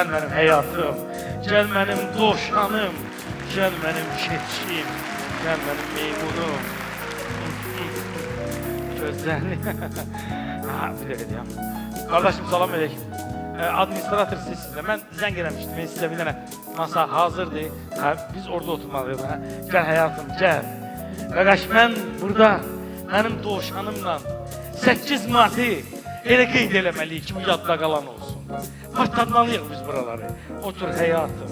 Gəl mənim həyatım, gəl mənim dovşanım, gəl mənim keçim, gəl mənim meymunum. Gözlərini. Bir dəqiqə deyəm. Qardaşım, salam edək. Administrator sizlə. Mən zəng eləmişdim. Sizə bir dənə masa hazırdır. Biz orada oturmalıyıq. Gəl həyatım, gəl. Qardaş, mən burada mənim dovşanımla 8 Martı elə qeyd eləməliyik ki, bu yadda qalan olsun. Partlatmalıyıq biz buraları. Otur həyatım,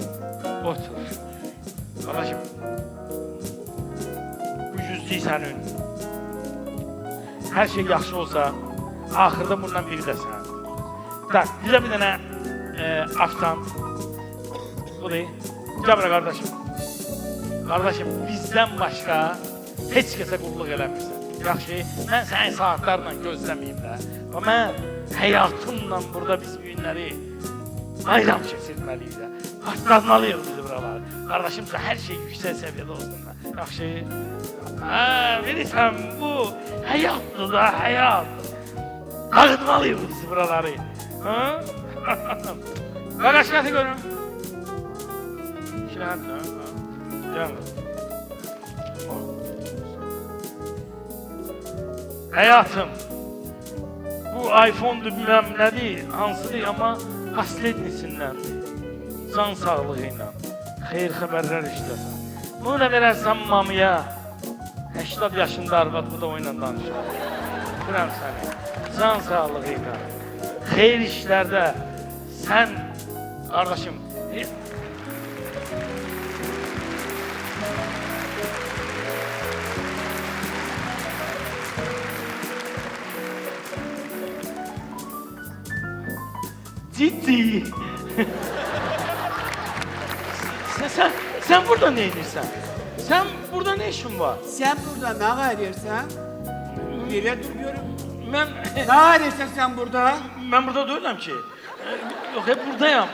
otur. Qardaşım, bu yüzlük sənin. Hər şey yaxşı olsa, axırda bundan biri də sən. Tak, bizə bir dənə aftan. Bu deyil. Gəl bura qardaşım. Qardaşım, bizdən başqa heç kəsə qulluq eləmirsən. Yaxşı, mən səni saatlarla gözləməyim də. Mən həyatımla burada biz bu günləri bayram keçirməliyik də. Partlatmalıyıq bizi buralar. Qardaşımsa hər şey yüksək səviyyədə olsun da. Yaxşı. Bilirsən, bu həyatdır da, həyat. Dağıtmalıyıq bizi buraları. Qardaş, nəti görün. İşlət, gəl. Həyatım, bu iPhone-dur, bilməm nədir, hansıdır, amma последнисindəndir. Can sağlığı ilə, xeyir xəbərlər işləsən. Bunu da verərsən mamıya, 80 yaşında arvad bu da oyla danışır. Bilirəm səni, can sağlığı ilə, xeyir işlərdə sən, qardaşım, ciddi. Sen burada ne edirsən? Sen burada ne işin var? Sen burada ne arıyorsan? Nereye duruyorum? Ben Ne arıyorsan sen burada? burada değilim ki. Yok, hep buradayım.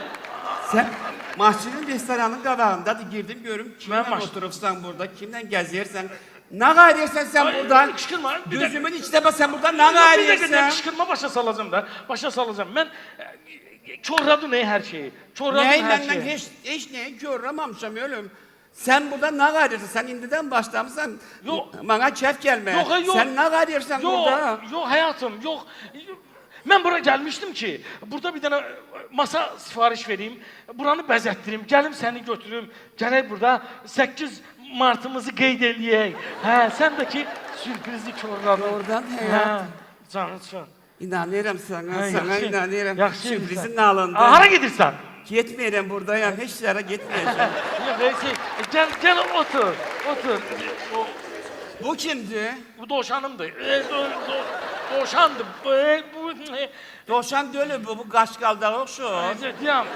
Sen mahsulün restoranın qabağındadır. Girdim görüm kimle Ben oturursan burada, kimle gezersen. Ne arıyorsan sen burada? Kışkırma. Gözümün içine bak, sen burada ne arıyorsan? Bir dakika, kışkırma, başa salacağım da. Başa salacağım. Ben çorladım her şeyi. Çorladım her şeyi. Ben hiç neyi görmemişim ölüm. Sen burada ne arıyorsun? Sen indiden başlamışsan. Yok. Bana keyif gelme. Yok. Sen ne arıyorsan burada? Yok hayatım, yok. Ben buraya gelmiştim ki, burada bir tane masa sipariş vereyim, buranı bəzətdirim, gəlim səni götürüm, gələk burada 8 Martımızı qeyd eləyək. Sən də ki, sürprizi çorladın. Oradan həyatım. Canın can. İnanıyorum sana, sana Yaxşı, inanıyorum. yaxşı Sürprizin edirsən. alındı. Hara gedirsən? Gitmeyeceğim buradayım, hiç yere gitmeyeceğim. Gel otur. Bu kimdi? Bu dovşanımdır. Dovşandır. Doğuşan dölü bu kaş kaldı okşur. Diyem,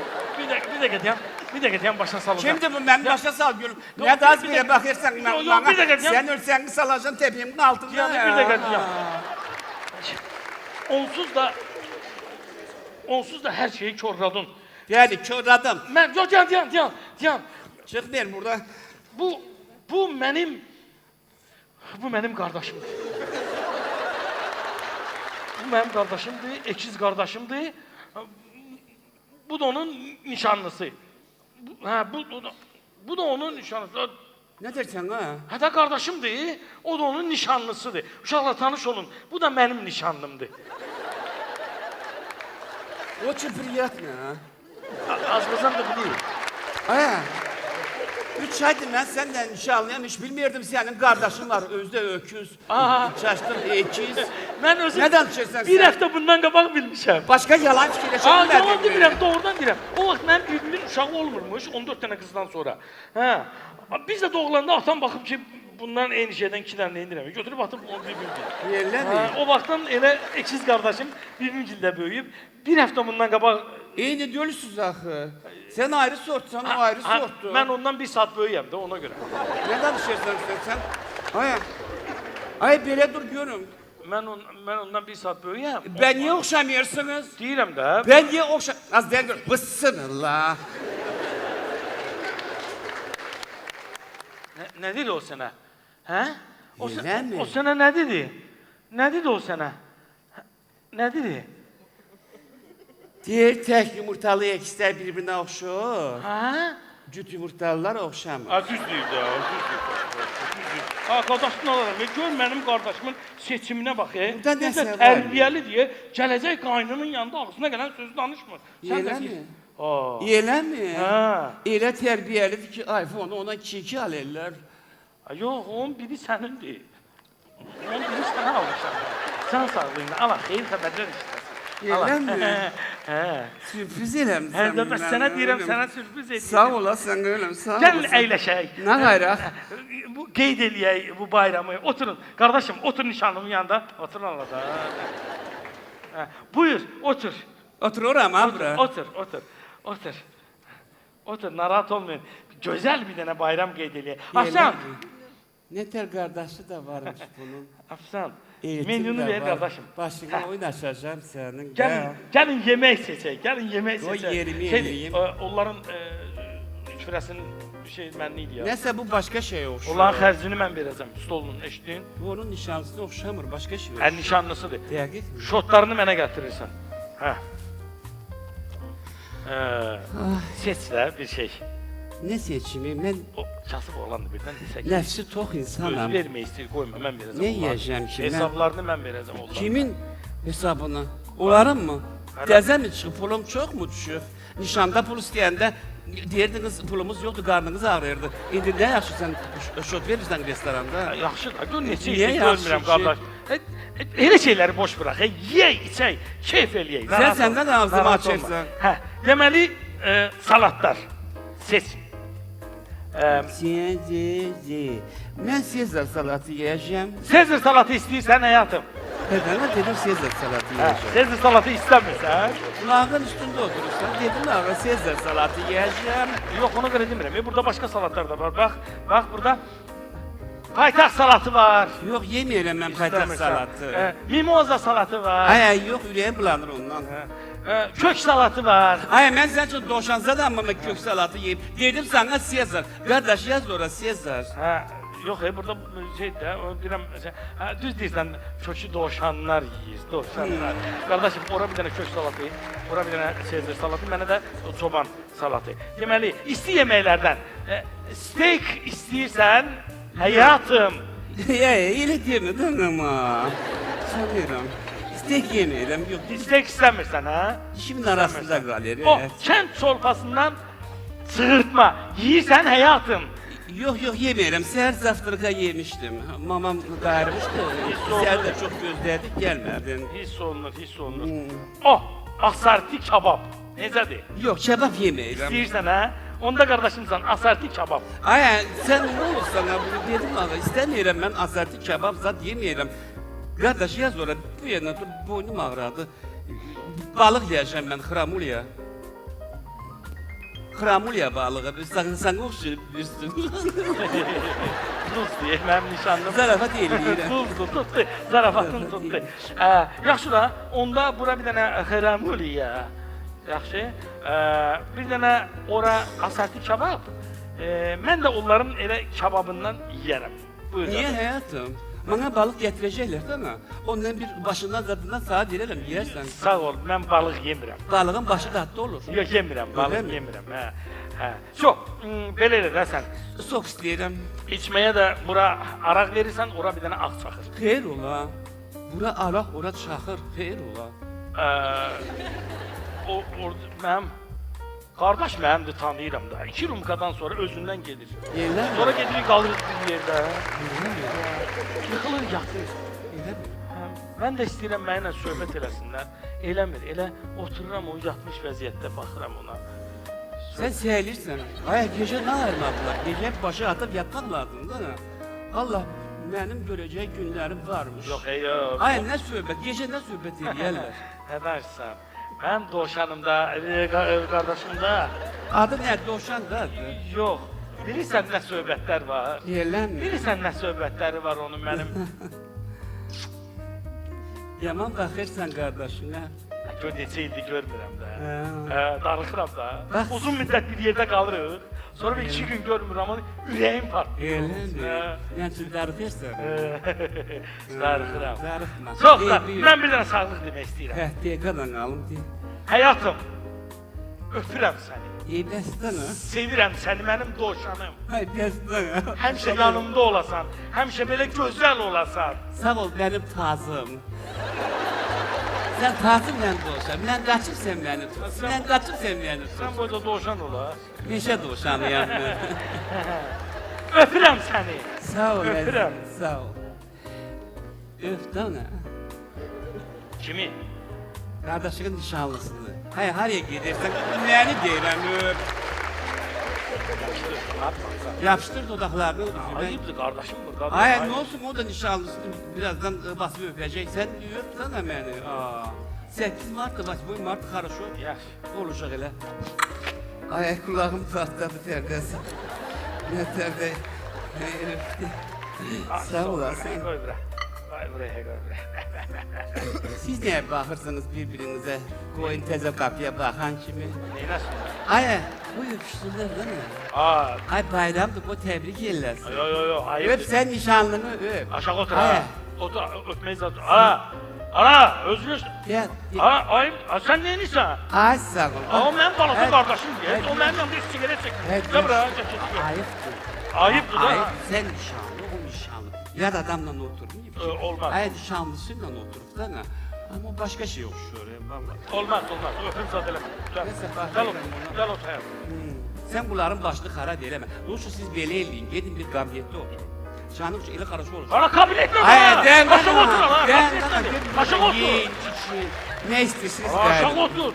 bir dakika diyem başa salacağım. Kimdi bu? Ben başa sal gülüm. Yok, Ne az bir bile dakika. bakırsan Yok, bir dakika diyem. sen ölsen salacaksın tepeğimin altında. Diyem, bir dakika diyem. Onsuz da her şeyi körladın. Yani körladım. Ben, yok diyem. Çıkmayın burada. Bu benim kardeşimdir. Bu benim kardeşimdir, ekiz kardeşimdir. Bu da onun nişanlısı. Bu da onun nişanlısı. Ne dersen ha? Hatta kardeşimdir, o da onun nişanlısıdır. Uşaqla tanış olun, bu da benim nişanlımdır. O çıpriyat ne ha? Azmazam da bileyim. Ha. 3 aydır ben senden nişanlıyım, hiç bilmiyordum senin kardeşin var, özde öküz. Çaştın ekiz. Ben özür Ne danışırsan bir sen? hafta bundan qabaq bilmişəm. Başka yalan fikirleşen Yalan demirəm, doğrudan deyirəm. O vaxt mənim bibimin uşağı olmurmuş, 14 dənə qızdan sonra. Biz də doğulanda atam baxıb ki, bundan eyni şeydən 2 dənə indirəm. Götürüb atıb onu bibimgil. Yerler mi? O vaxtdan elə ekiz qardaşım bibimgildə böyüyüb. Bir hafta bundan qabaq... İyi diyorsunuz axı. Sen ayrı sortsan, o ayrı sorttu. Mən ondan 1 saat böyüyəm də ona görə. Ne danışırsan sen? Ay belə dur görüm. Mən ondan 1 saat böyüyəm. Ben niye okşamıyorsunuz? Deyirəm də. Ben niye Az ben gör. Bıssın Allah. Nə dedi o sənə? Hə? Elə mi? O sənə nə dedi? Nə dedi o sənə? Nə dedi? Deyir tək yumurtalı ikislər bir-birinə oxşur. Hə? Cüt yumurtalılar oxşamır. Düz deyir də, düz deyir. Ha, qardaşın olarak, gör mənim qardaşımın seçiminə bax. Burada nəsə var? Tərbiyəli deyə, gələcək qaynının yanında ağzına gələn sözü danışmır. Eləmi? Aa. Eləmi? Hə. Elə tərbiyəlidir ki, iPhone-u ona 2-2 alırlar. Yox, onun biri sənindir. Onun biri sənə almışlar. Sən sağlığına, Allah xeyir xəbərlər işləsin. Eləmi? Hə. Sürpriz eləmsən. Hə, də bəs sənə deyirəm, sənə sürpriz edeyim. Sağ olasan ölüm, sağ Gəl olasan. əyləşək. Nə qayraq? Bu qeyd eləyək bu bayramı. Oturun. Qardaşım, otur nişanlımın yanında. Otur orada. Hə, buyur, otur. Otururam ha bura. Otur. Otur, narahat olmayın. Gözəl bir dənə bayram qeyd eləyək. Afsan, Ne tər qardaşı da varmış bunun. Afsan, Eğitim menyunu də ver var. qardaşım. Başına oynaşacağım sənin. Gəlin yemək seçək, gəlin yemək Qoy seçək. yerimi Şey, eləyim. onların çürəsinin mənli idi ya. Nəsə bu başqa şey oxşur. Onların xərcini mən verəcəm, stolunun, eşitdin? Bu onun nişanlısına oxşamır, başqa şey oxşur. Ən nişanlısıdır. Dəqiq. Şotlarını mənə gətirirsən. Hə. Seç də bir şey. Nə seçimi? Mən O kasıb oğlandı birdən desək. nəfsi tox Öz insanam. vermək istəyir, qoyma, mən verəcəm. Nə onların. yeyəcəm ki? Hesablarını mən verəcəm onlara. Kimin hesabına? Onların mı? Dəzə mi çıxıb, pulum çox mu düşüb? Nişanda pul istəyəndə deyirdiniz pulumuz yoxdur, qarnınız ağrıyırdı. İndi nə yaxşı sən şot verirsən restoranda? Yaxşı da, gör neçə Niyə işi yaxşı görmürəm ki? qardaş. Elə şeyləri boş burax, yeyək, içək, keyf eləyək. Sən səndən də ağzımı narahat olma. açırsan. Hə, deməli, salatlar. Seç. Mən Sezar salatı yeyəcəm. Sezar salatı istəyirsən həyatım.Ədana dedim Sezar salatı Hə, yeyəcəm. Sezar salatı istəmirsən? Kulağın üstündə oturursan, dedim ağa Sezar salatı yeyəcəm. Yox, ona görə demirəm. Burada başqa salatlar da var. Bax burada paytaxt salatı var. Yox, yeməyirəm mən paytaxt İstəmirsən. salatı. Mimoza salatı var. Ay, yox, ürəyim bulanır ondan. Kök salatı var. Ay, mən sən üçün doşansadan amma mən kök salatı yeyib. Dedim sana Sezar. Qardaş, yaz ora Sezar. Hə, yox, burada şey də, deyirəm, düz deyirsən, kökü dovşanlar yeyir, dovşanlar. Qardaşım, ora bir dənə kök salatı, ora bir dənə Sezar salatı, mənə də çoban salatı. Deməli, isti yeməklərdən steak istəyirsən, həyatım. Elə demədən amma. Sanıram. Steak yeməyirəm, yox. Steak istəmirsən, hə? Dişimin arasında qalır. O, kənd çolpasından çığırtma, yeyirsən həyatım. Yox, yeməyirəm. Səhər zavtraka yemişdim. Mamam qayırmışdı. Səhər də çox gözlədik, gəlmədin. Hiss olunur. O, asarti kabab. Necədir? Yox, kebab yeməyirəm. İstəyirsən, hə? Onda qardaşımsan, asarti kabab. Ay, sən nə olursan ha, bunu dedim ağa, istəmirəm mən asarti kebab zat yeməyirəm. Qardaş, yaz ora, bu yerdən boynum ağrıdı. Balıq yiyəcəm mən, xramulya. Xramulya balığı, sən oxşayırsan. Tuz deyə, mənim nişanlım. Zarafat eləyirəm. Tuzdur, tutdu, zarafatın tutdu. Yaxşı da, onda bura bir dənə xramulya. Yaxşı, bir dənə ora asarti kabab. Mən də onların elə kababından yiyərəm. Buyur. Niyə həyatım? Mənə balıq gətirəcəklər də ondan bir başından zadından sağa deyirəm, yeyərsən. Sağ ol, mən balıq yemirəm. Balığın başı dadlı olur. Yox, yemirəm, balıq Öyle mi? yemirəm. Hə. Çox, belə elə də sən. Sok istəyirəm. İçməyə də bura araq verirsən, ora bir dənə ağ çaxır. Xeyr ola. Bura araq, ora çaxır. Xeyr ola. Mənim qardaş mənimdir, tanıyıram da. 2 rumkadan sonra özündən gedir. Yerlər mi? Sonra gedirik, qalırıq bir yerdə. Yıxılır, yatır. Elə mi? Mən də istəyirəm mənimlə söhbət eləsinlər. Eləmir, elə otururam o yatmış vəziyyətdə baxıram ona. Sən səhəlirsən. Ay, gecə nə ayırmadılar? Gecə başı atıb yatmaq lazımdır da. Allah, mənim görəcək günlərim varmış. Yox, yox. Ay, nə söhbət? Gecə nə söhbət edirlər? Həbərsən. Mənim dovşanımda, qardaşımda. Adı nə? Dovşan da adı. Yox. Bilirsən nə söhbətlər var? Deyirlərmi? Bilirsən nə söhbətləri var onun mənim? Yaman baxırsan qardaşına. Gör neçə ildir görmürəm də. Hə. Darıxıram da. Bax. Uzun müddət bir yerdə qalırıq. Sonra bir 2 gün görmürəm onu, ürəyim partlayır. Eləmi? Yəni siz darıxırsan. Darıxıram. Darıxma. Çox da, mən bir dənə sağlıq demək istəyirəm. Hə, dəqiqədən qalım deyil. Həyatım, öpürəm səni. Bəsdənə. Sevirəm səni, mənim dovşanım. Ay bəsdənə. Həmişə yanımda olasan, həmişə belə gözəl olasan. Sağ ol mənim tazım. Sən tazım mən dovşan. Mən qaçıb sən məni tut. Mən qaçıb sən məni tut. Sən boyda dovşan olar. Meşə dovşanıyam mən. Öpürəm səni. Sağ ol Öpürəm. əzizim, sağ ol. Öpdənə. Kimi? Qardaşının nişanlısını. Hay, haraya gidersən? Məni deyirəm, öp. Yapışdır dodaqlarını üzümə. Ayıbdır qardaşım bu. Qadın Ay, ayıb. ne olsun o da nişanlısını birazdan basıp öpecek. Sen öpsene beni. Aa. 8 Mart'ta baş, bu Mart хорошо. Yaxşı. Olacak elə. Ay, kulağım patladı perdesi. Ne perde. Sağ olasın. Qoy bura. Qoy buraya, qoy buraya. Siz neye bakırsınız birbirinize? Koyun teze kapıya bakan kimi. Neyləsin? Ay, bu öpüşsünler değil mi? Aa, Ay bayramdır, bu tebrik eylesin. yo, ayıbdır. Öp sen nişanlını öp. Aşağı otur Ay. ha. Otur, öpmeyi zaten. Ana, özgür. Gel. Ayıp. Sen neymişsən? Ay sağ ol. O mənim balası Evet. qardaşım diye. Evet. O mənim yanımda sigaret çəkir. Evet, Gel buraya, evet. gel. Ayıptır. Ayıbdır da. Ayıp, sen nişanlı, o nişanlı. Yad adamla oturmayayım ki. Olmaz. Ay nişanlısıyla oturup da ne? Ama başka şey okşuyor ya vallahi. Olmaz. Öpüm zaten. Gel. Neyse, bak, Gel otur. ben bunu- Gel otur hayatım. Sen bunların başını kara deleme. Doğrusu siz böyle eləyin, gedin bir kabinette oturun. Canım şu eli karışık olur. Ana kabinet mi? Ay den Aşağı otur ana. den Aşağı otur. Ne istiyorsunuz Aşağı gayrı? otur.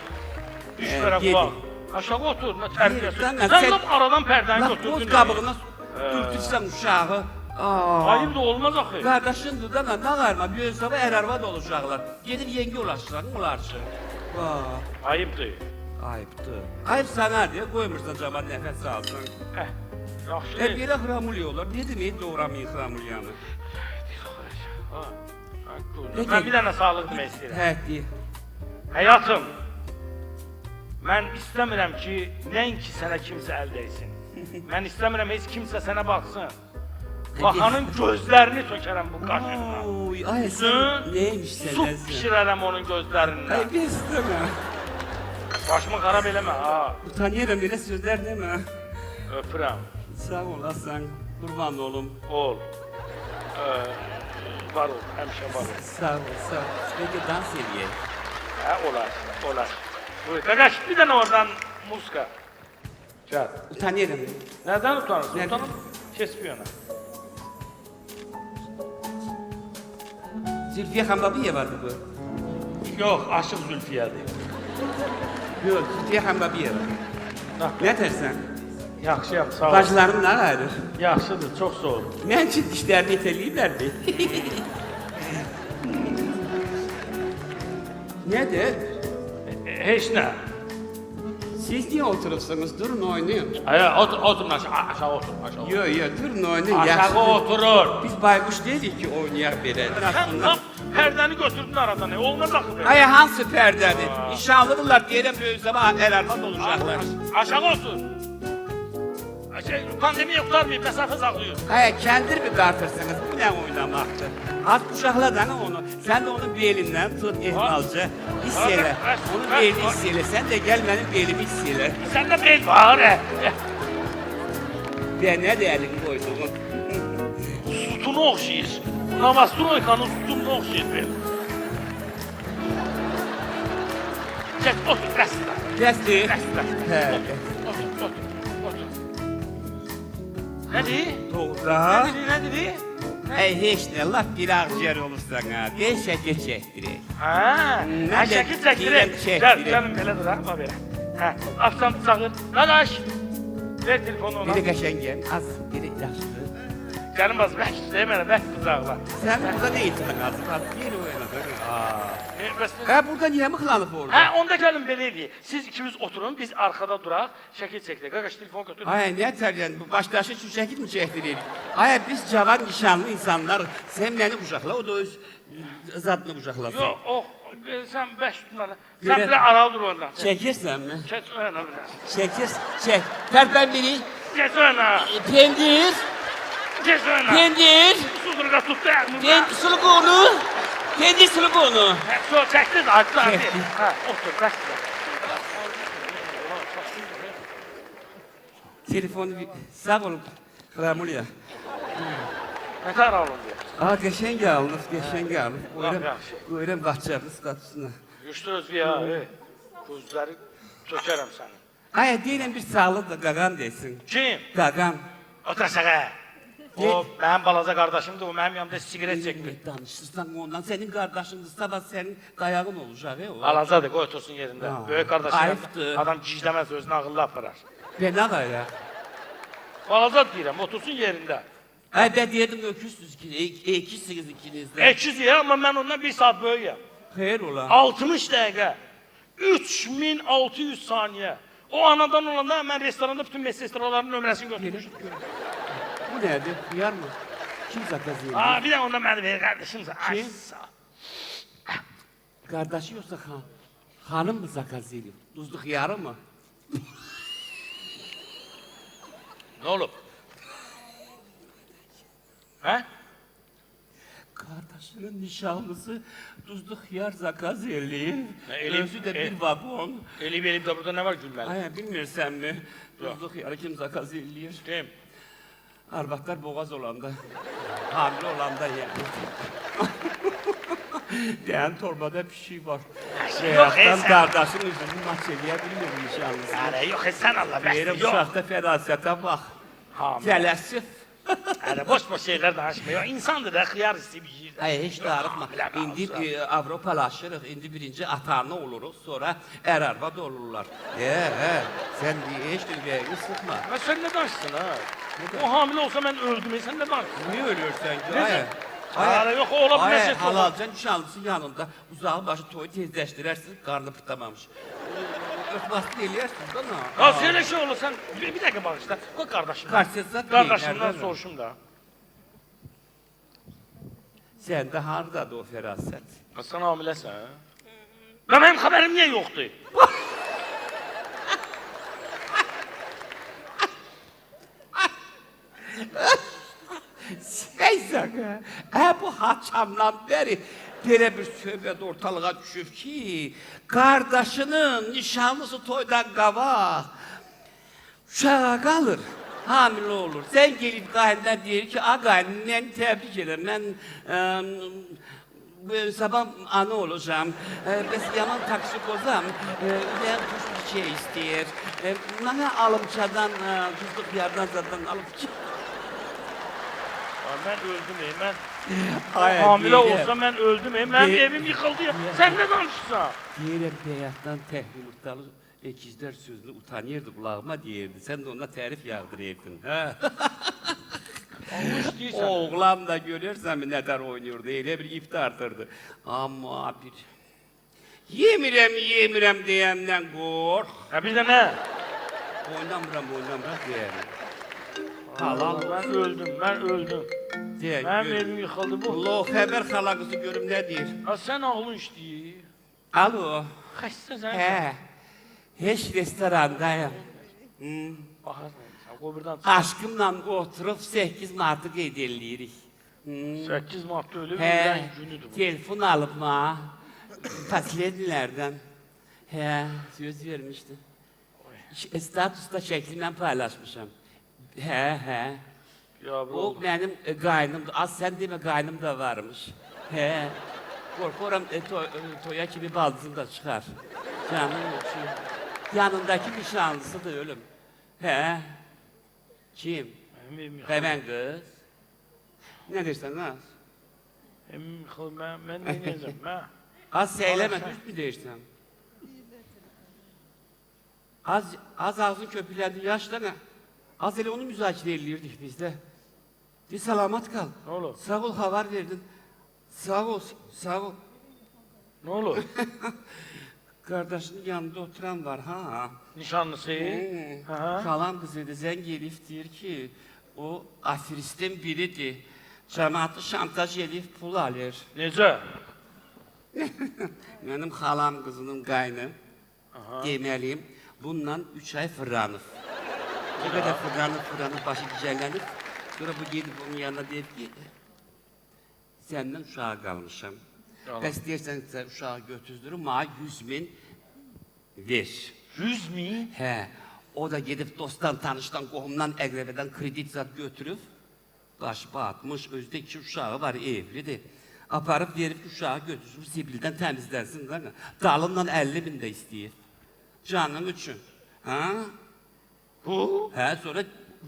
Düş Evet, vere gedin. kulak. Aşağı otur. Ne terbiyesiz. Sen- Sen sen- laf aradan perdeni Bak götürdün. boz kabığına dürtürsen uşağı. Aa. Ayıp da olmaz axı. Kardeşin dudana ne varma, bir sabah erarvad olacaklar. Gidip yenge ulaşacak, ulaşacak. Aa. Ayıpdır. Ayıptır. Ayıp sana diye koymuşsun cavan nefes alsın. Yaxşı. Böyle hramuluyorlar. Dedim iyi doğramayın hramulyanı. Ha. Ne Mən ki? bir dənə sağlıq demək istəyirəm. He diye. Həyatım, mən istəmirəm ki, nəinki sənə kimsə əl dəysin. Mən istəmirəm heç kimsə sənə baxsın. Baxanın gözlərini tökərəm bu qaşıqla. Oy, ay sen Su- neymiş Su senden? pişirərəm onun gözlərindən. Ay bir isteme. Başımı xarab eləmə, ha. Utanıyorum öyle sözler deme. Öpürəm. Sağ olasın. Kurban olum. Ol. Var ol, həmişə var ol. Sağ ol, sağ ol. Peki dans ediyor. Hə, olar. Buyur, qaqaş, bir dənə oradan muska. Gəl. Utanıyorum. Nədən utanırsın? Nədən? Utanıb, kes bir yana. Zülfiye Hambabiye vardı bu. Yox, Aşıq Zülfiyədir. Yok, Zülfiye Hambabiye var. Bax, Ne dersen? yaxşı, sağ ol. Bacılarım ne ayrı? Yaxşıdır, çox sağ ol. Ben için dişlerini iteleyirlerdi. Nedir? Heç nə. Siz niye oturursunuz? Durun oynayın. Aya, oturun aşağı otur, aşağı. Yok, durun oynayın. Aşağı Yaxşı. oturur. Biz baykuş değilik ki oynayak belə. Sən lap pərdəni götürdün aradan, olmaz axı belə. Ay hansı pərdəni? Nişanlıdırlar, deyirəm böyük zaman erarmat olacaqlar. Aşağı otur. Pandemiya qurtarmayıb, məsafə saxlayır. Ay kendir mi dartırsınız? Bu ne oynamaktır? At kuşakla onu. Sen de onun belinden tut ihmalca. Hisseyle. Onun belini hisseyle. Sen de gel benim belimi hisseyle. Səndə bel var, Ben ne de elini koyduğum. Sütunu oxşayır. Navastroykanın sütununa oxşayır bel. Çək, otur, rəslə. Kesti. Rəslə. He. Otur. Nədir? Doğru. Nədir? Hey hiç ne laf bir akciğer olursan ha. Bir şekil çektireyim. Hə, Nə də şəkil çəkdirək. deyirəm, Gəl, çəkdirək. gəlin belə duraq, bax belə. Hə, afsan çağır. Qaqaş, ver telefonu ona. Biri qəşəngəm, az, biri yaxşı. Gəlin bas, bək, demənə, bək qızaqla. Sen burada ne itirak aldın? Az bir oynadın. Bəs Ha burada niye mıhlanıp orada? Hə, onda gəlin belə eləyək. Siz ikimiz oturun, biz arkada duraq, şəkil çəkdirək. Qaqaş, telefon götür. Ay ne tercih, bu baştaşı için şekil mi çektireyim? Ay biz cavan nişanlı insanlar, sen beni kucakla, o da öz zatını kucaklasın. Yox, sən bək tutmalı. Sən Görə- belə aralı dur ondan. Çekirsen mi? Keç öynə biraz. Çekir, çek. Terpen biri, Keç öynə. pendir, Keç öynə. pendir, Sudurqa tutdu əlimdə. pendir sılık onu, pendir sılık onu. Hə, so çəkdiniz, açdı. Çəkdim. Hə, otur, bəsdir. Telefonu sağ olun. Ramulya. Ne kadar alın diye. Aa geçen geldiniz, geçen geldiniz. Laf yaxşı. Buyurun bahçeniz kapısına. Güçlü özgü ya. Kuzları çökerim senin. Ay diyelim bir sağlık da gagan desin. Kim? Gagan. Otaşağa. O benim balaca kardeşimdi, o benim yanımda sigaret çekti. Ne danışırsan ondan senin kardeşin sabah senin dayağın olacak o. Alacadı, koy otursun yerinde. Ha. Böyük kardeşim Ayıptır. adam ciclemez, özünü ağırlı aparar. Ben ne kadar ya? Balaca deyirəm, otursun yerinde. Ay ben diyordum öküzsüz ikisiniz ikiniz de. Ekiz ya, ama ben ondan bir saat böyüyəm. Hayır ola. 60 dəqiqə, 3600 saniye. O anadan olanda mən restoranda bütün meslestraların nömrəsini götürmüşüm. Bu nedir? Duyar mı? Kim zakaz yedi? Aa, bir de ondan beni ver kardeşim. Ay, Kim? sağ ol. Kardeşi yoksa hanım mı zakaz yedi? Tuzluk yarı mı? Ne olup? He? Kardeşinin nişanlısı tuzluk yar zakaz yedi. elim- Özü de bir vagon. Elip elip de burada ne var gülmeli? Ay bilmiyorsan mi? Tuzluk yarı kim zakaz yedi? Kim? Arvatlar boğaz olanda. Hamile olanda yani. Diyen torbada bir şey var. Yok, Reyaktan sen- kardeşin yüzünü maçeleyebilmiyor nişanlısı. Yani yok sen Allah Diyelim versin. Yok. uşakta ferasete bak. Hamile. Telessif. Yani boş boş şeyler danışmıyor. İnsandır da hıyar isteyip yiyir. Ay hiç darıkma. İndi Avropalaşırıq, indi birinci ata-ana oluruq, sonra arvad olurlar. Sen hiç ürəyini sıkma. Ben sen ne danışsın ha? O hamile olsa ben öldüm. Sen ne danışsın? Niye ölürsen ki? Neyse. Ay, yok o olabilir. Ay, halalca nişanlısı yanında uzağın başı toyu tezleştirersin, karnı pıtlamamış. Örtbasını eləyərsin da Ya söyle şey olur sen. Bir dakika bak işte. Koy kardeşim. Karşısında Kardeşimden nereden? soruşum da. Sen de hardadır o feraset? Ya sen hamilesin ha? Ya benim haberim niye yoktu? Seysak bu haçamdan beri böyle bir söhbət ortalığa düşüb ki, kardeşinin nişanlısı toydan qabaq uşağa qalır, hamile olur. Sen gelip qayından deyir ki, ağa, mən təbrik edirəm, mən sabah ana olacağım, bəs yaman taksikozam, ürəyim kuş bir şey istəyir, mənə alımçadan, tuzluq yardan zaten alıp ki. Ya ben öldüm ben. Ay, Hamile deyirəm. olsam ben öldüm benim Değil. evim yıkıldı ya. Sen ne danışırsan? Deyirəm bəyatdan tək yumurtalı ekizlər sözünü utanırdı qulağıma deyirdi. Sen de ona tərif yağdırırdın. Ha? Yanlış değilsen. Oğlan da görürsən mi nədər oynuyordu, elə bir ip tartırdı. Amma bir yemirəm deyəmdən qorx. Ya bir de ne? Oynamıram deyərim. Halal ben öldüm Deyək, Benim gör. evim yıkıldı bu. Allah xəbər xala qızı görüm nə deyir. Ya sen ağlın işleyir. Alo. Kaçta sen? Hə. Heç restorandayım. Bakarsın sen koburdan Aşkımla oturup 8 Mart'ı qeyd eləyirik. 8 Mart'ta öyle bir Hə, günüdür bu. telefon alıp ma. Fasiledilerden. Hə, söz vermişdim. Statusda şəklimlə paylaşmışam. Hə. Ya O bro. benim qaynımdır. Az sen deme qaynım da varmış. Hə. Korkuram toya kimi baldızım da çıxar. Canım uçuyor. Yanındaki nişanlısı da ölüm. Hə. Kim? Benim evim yıkıldı. Hemen kız. Ne dersen az? Evim yıkıldı. Ben ne diyeceğim? Ha? Az seyleme, Alırsan. düz mü dersen? Az ağzın köpüklendi, yaşlana. Az hele onu müzakere edilirdik biz de. Bir selamat kal. Ne olur? Sağ ol, haber verdin. Sağ ol, sağ ol. Ne olur? Kardeşinin yanında oturan var ha. Nişanlısı. Ha. Kalan kızıydı, zeng herif diyor ki, o afiristin biridir. Cemaatı şantaj edip pul alır. Nece? Benim halam kızının kaynı. Demeliyim, bundan 3 ay fırlanır. Ne kadar fırlanır, başı güzellenir. Sonra bu gidip onun yanına der ki, senden uşağa kalmışım. Yalan. Bəs deyirsən sən uşağı götüzdürüm, bana 100.000 ver. 100 mi? Hə, O da gedib dostdan, tanışdan, qohumdan, əqrəbədən kredit zat götürüb, qaş batmış, özdə 2 uşağı var, evlidir. Aparıb verib uşağı götürsün, zibildən təmizlənsin. Dalından 50 bin də istəyir. Canın üçün. Ha? Bu? Hə, sonra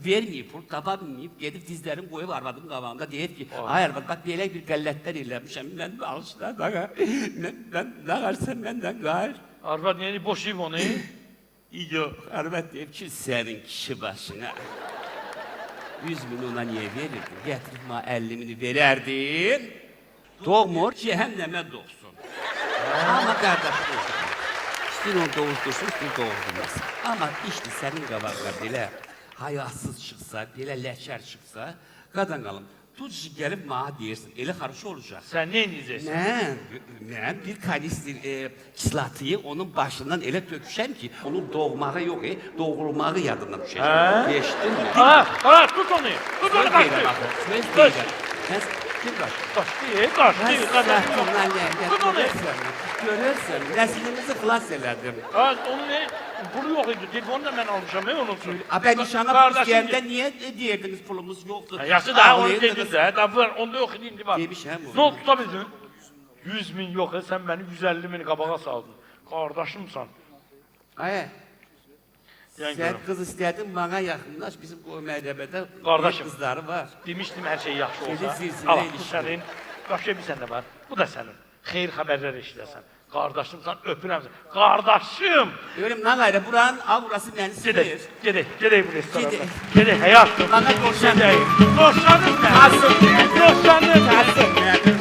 verməyib, pul tapa bilməyib, gedib dizlərini qoyub arvadın qabağında deyib ki, ay arvad, bax, belə bir qəllətlər eləmişəm, mən bağışlar, mən nağarsan məndən qayır. Arvad yeni boşayıb onu. Yox, arvad deyib ki, sənin kişi başına 100 bin ona niyə verirdin? Gətirib ma 50 bini verərdin, doğmur, cəhənnəmə doğsun. Amma qardaşım olsun. İstəyir onu doğuzdursun, istəyir doğuzdurmasın. Amma işdir sənin qabağına belə hayasız çıxsa, belə ləkər çıxsa, qadan qalım, tut gəlib mağa deyirsin, elə xarşı olacaq. Sən nə edəcəksən? Mən bir kanistir kislatıyı onun başından elə töküşəm ki, onun doğmağı yox, doğulmağı yadından düşəcək. Geçdin mi? Tut onu, qaçdı. Söz deyirəm. Kim qaçdı? Qaçdı. Tut onu. Görürsən, nəslimizi xilas elədim. Onu ne? Pulu yok idi, telefonu da ben almışam, ne unutsun? Ben nişana pul istəyəndə niyə deyirdiniz pulumuz yoxdur? Yaşı daha onu dedin de, onda yok idi, indi var. Demiş hem Ne oldu tutabildin? 100 bin yok, sen beni 150 bini kabağa saldın. Kardeşimsən. Ay, Yan sen görüm. kız istədin, bana yaxınlaş, bizim o mədəbədə Kardeşim. kızları var. Demiştim her şey yaxşı olsa. Seni zilzile Al, bu ilişki. senin. Başka bir sende var. Bu da senin. Xeyir haberler eşiləsən. Kardeşimsən, öpürəm səni. Kardeşim! Ölüm lan gayrı, buranın aurası beni sıkıyor. Gedək bu restoranda. Gedək. Gedək, həyatım. Bana coşan değil. Coşanım mən. Nasıl yani? Coşanım mən. Nasıl yani?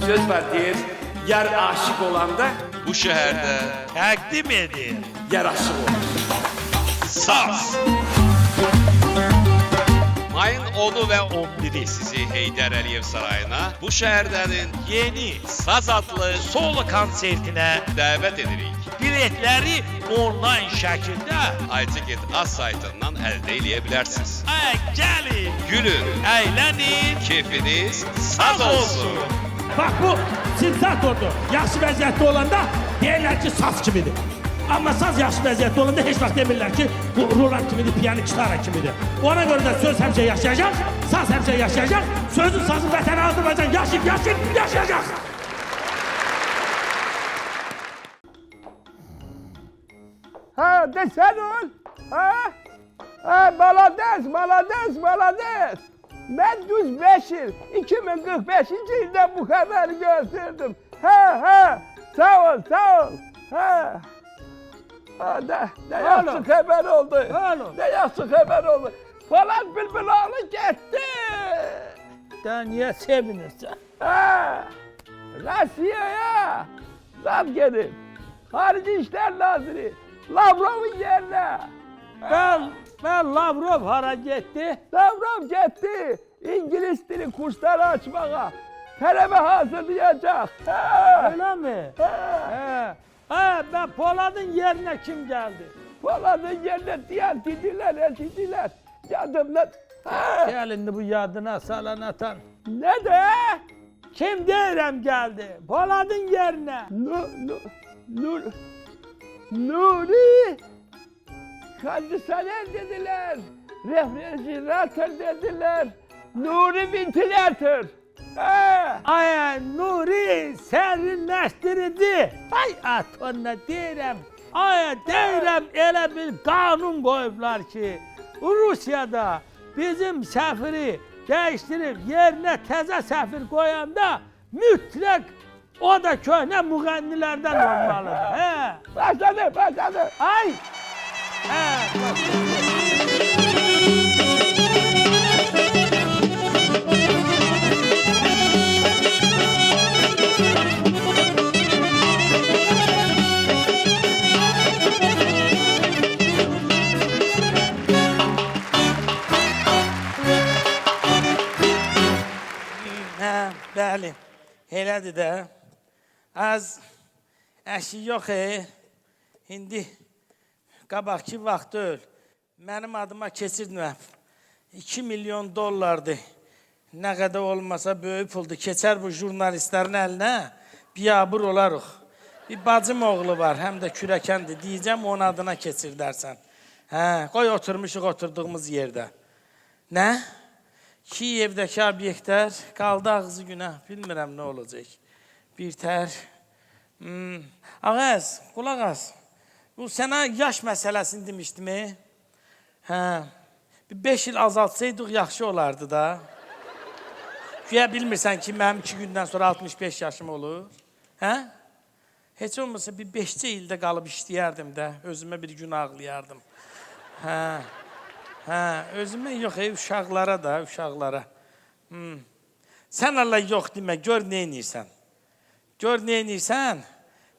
Söz var deyir, yar aşık olanda Bu şehirde Təqdim edir. yar aşık olur. Saz. Mayın 10'u ve 11'i sizi Heydər Əliyev Sarayına bu şehirdenin Yeni Saz adlı solo konsertinə davet edirik. biletləri onlayn şəkildə iTicket Az saytından elde edebilirsiniz. gəlin, Gülün, əylənin, keyfiniz saz olsun. Bax bu sintezatordur. Yaxşı vəziyyətdə olanda deyirlər ki, saz kimidir. Amma saz yaxşı vəziyyətdə olanda heç vaxt demirlər ki, bu rulan kimidir, piyano, gitara kimidir. Ona görə də söz həmişə yaşayacaq, saz həmişə yaşayacaq, sözün sazın vətəni Azərbaycan yaşayacaq. Ha, de sen ol. Ha? Ha, malades. Ben düz 5 yıl, 2045. yılda bu haberi gösterdim. Ha, sağ ol. Ha. Ha, ne yaxşı haber oldu. Ne yaxşı haber oldu. Falan bülbül oğlu gitti. Daha niyə sevinirsən? Ha, Rusya'ya zam gelip. Harici İşler Nazırı Lavrov'un yerine. Ben Lavrov hara getdi? Lavrov gitti. İngiliz dili kursları açmaya. Talebe hazırlayacak. Ha. Öyle mi? Ha. Ben Polad'ın yerine kim geldi? Polad'ın yerine diyen dediler. Yadımdan. Ha. Gelindi bu yadına salanatan. Ne de? Kim deyirəm geldi? Polad'ın yerine. Nuri. Kondisyoner dediler. Refrijeratör dediler. Nuri ventilatör. Ha. Ay Nuri serinləşdirici. Ay atonna deyirəm. Ay deyirəm elə bir qanun qoyublar ki, Rusiyada bizim səfiri dəyişdirib yerinə təzə səfir qoyanda mütləq o da köhnə müğənnilərdən olmalıdır. Hə. Başladı. Ay. Hə. Hə, bəli. Elədir də. Az əşi yox. İndi qabaqki vaxt öl. Mənim adıma keçirdin. 2 milyon dollardır. Nə qədər olmasa böyük puldur. Keçər bu jurnalistlərin əlinə, biabır olarıq. Bir bacım oğlu var, həm də kürəkəndir. Deyəcəm, onun adına keçir dərsən. Hə, qoy oturmuşuq oturduğumuz yerdə. Nə? Kiyevdəki obyektlər qaldı ağzı günə. Bilmirəm nə olacaq. Bir tər. Ağaz, qulaq az. Bu sənə yaş məsələsini demişdim. Hə, bir 5 il azaltsaydıq yaxşı olardı da. Güya bilmirsən ki, mənim 2 gündən sonra 65 yaşım olur. Hə? Heç olmasa bir 5-ci ildə qalıb işləyərdim də, özümə bir gün ağlayardım. Hə, özümə yox, uşaqlara da, uşaqlara. Sən Allah yox demə, gör nə edirsən. Gör nə edirsən,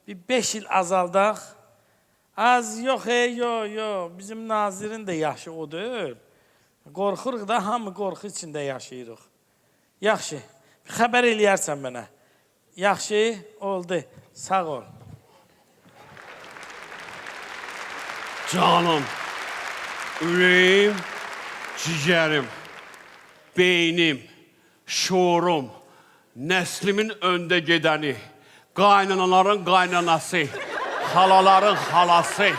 bir 5 il azaldaq. Az yox, yox, bizim nazirin də yaşı o deyil. Qorxuruq da, hamı qorxu içində yaşayırıq. Yaxşı, xəbər eləyərsən mənə. Yaxşı, oldu, sağ ol. Canım, ürəyim, cigərim, beynim, şuurum, nəslimin öndə gedəni, qaynanaların qaynanası, xalaların xalası,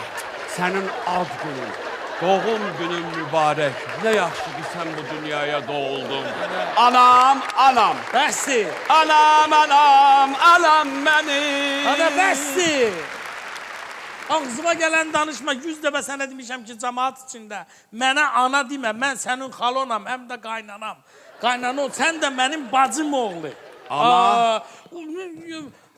sənin ad günün, doğum günün mübarək. Nə yaxşı ki, sən bu dünyaya doğuldun. Anam, anam. Bəsdir. Anam, anam, anam mənim. Ana, bəsdir. Ağzıma gələn danışma, 100 dəfə sənə demişəm ki, cəmaat içində. Mənə ana demə, mən sənin xalonam, həm də qaynanam. Qaynana ol, sən də mənim bacım oğlu. Ana.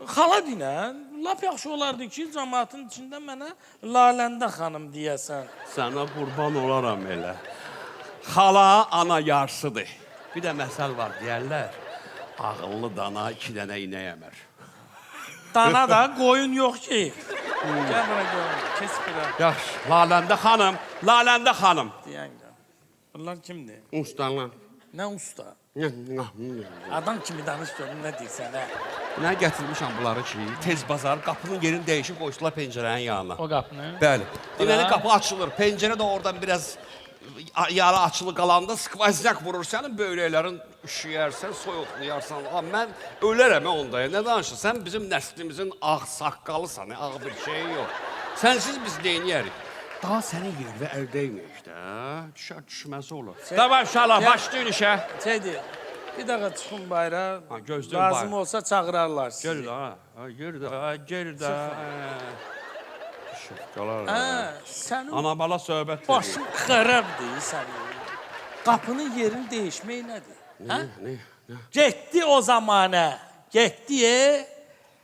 Xala dinən, lap yaxşı olardı ki, cəmaatın içində mənə Laləndə xanım deyəsən. Sənə qurban olaram elə. Xala ana yarsıdır. Bir də məsəl var, deyərlər. Ağıllı dana 2 dənə inək əmər. Dana da qoyun yox ki. Gəl bura görün, kes bura. Yaxşı, Laləndə xanım, Laləndə xanım. Deyən gəl. Bunlar kimdir? Ustalar. Nə usta? Adam kimi danış görün, nə deyirsən, hə? Nə gətirmişəm bunları ki, tez bazar qapının yerini dəyişib qoydular pəncərənin yanına. O qapını? Bəli. Deməli qapı açılır, pəncərə də oradan biraz yarı açılı qalanda skvozyak vurur sənin böyrəklərin üşüyərsən, soyuqlayarsan. Mən ölərəm onda. Nə danışırsan? Sən bizim nəslimizin ağ saqqalısan, ağ bir şey yox. Sənsiz biz neyniyərik? Daha sənin yerdə əl dəyməyik də. Düşər düşməsi olur. Davay uşaqlar, başlayın işə. Şeydir, bir dəqiqə çıxın bayra. Gözləyin Lazım bayra. olsa çağırarlar sizi. Gel də, gel də. Şıqqalar. Sənin Ana bala söhbət başın xərabdır sənin. Qapının yerini değişmək nədir? Ne? Getdi o zamanə. Getdi.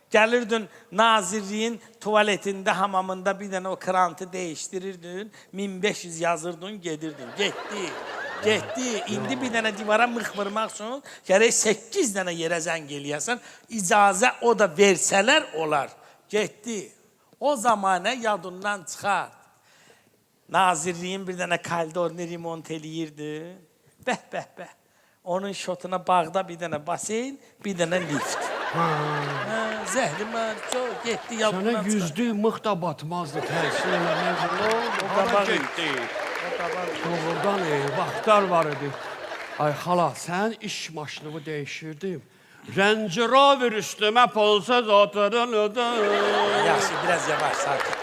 Gəlirdin nazirliyin tuvaletində, hamamında bir dənə o krantı değiştirirdin. 1500 yazırdın, gedirdin. Getdi. İndi bir dənə divara mıx vurmaq üçün gərək 8 dənə yerə zəng eləyəsən. İcazə o da versələr olar. Getdi. O zamanə yadından çıxart. Nazirliyin bir dənə kaldorunu remont eləyirdi. Bəh. Onun şotuna bağda bir dənə basen, bir dənə lift. Zəhrimar, çok getdi yadından Sənə çıxart. yüzdü mıx da batmazdı, təhsil eləməzdi. Nə oldu? Hara getdi? Doğrudan vaxtlar var idi. Ay xala, sən iş maşınımı dəyişirdim. Range Rover üstümə pulsuz oturuldu. Yaxşı, biraz yavaş, sakit.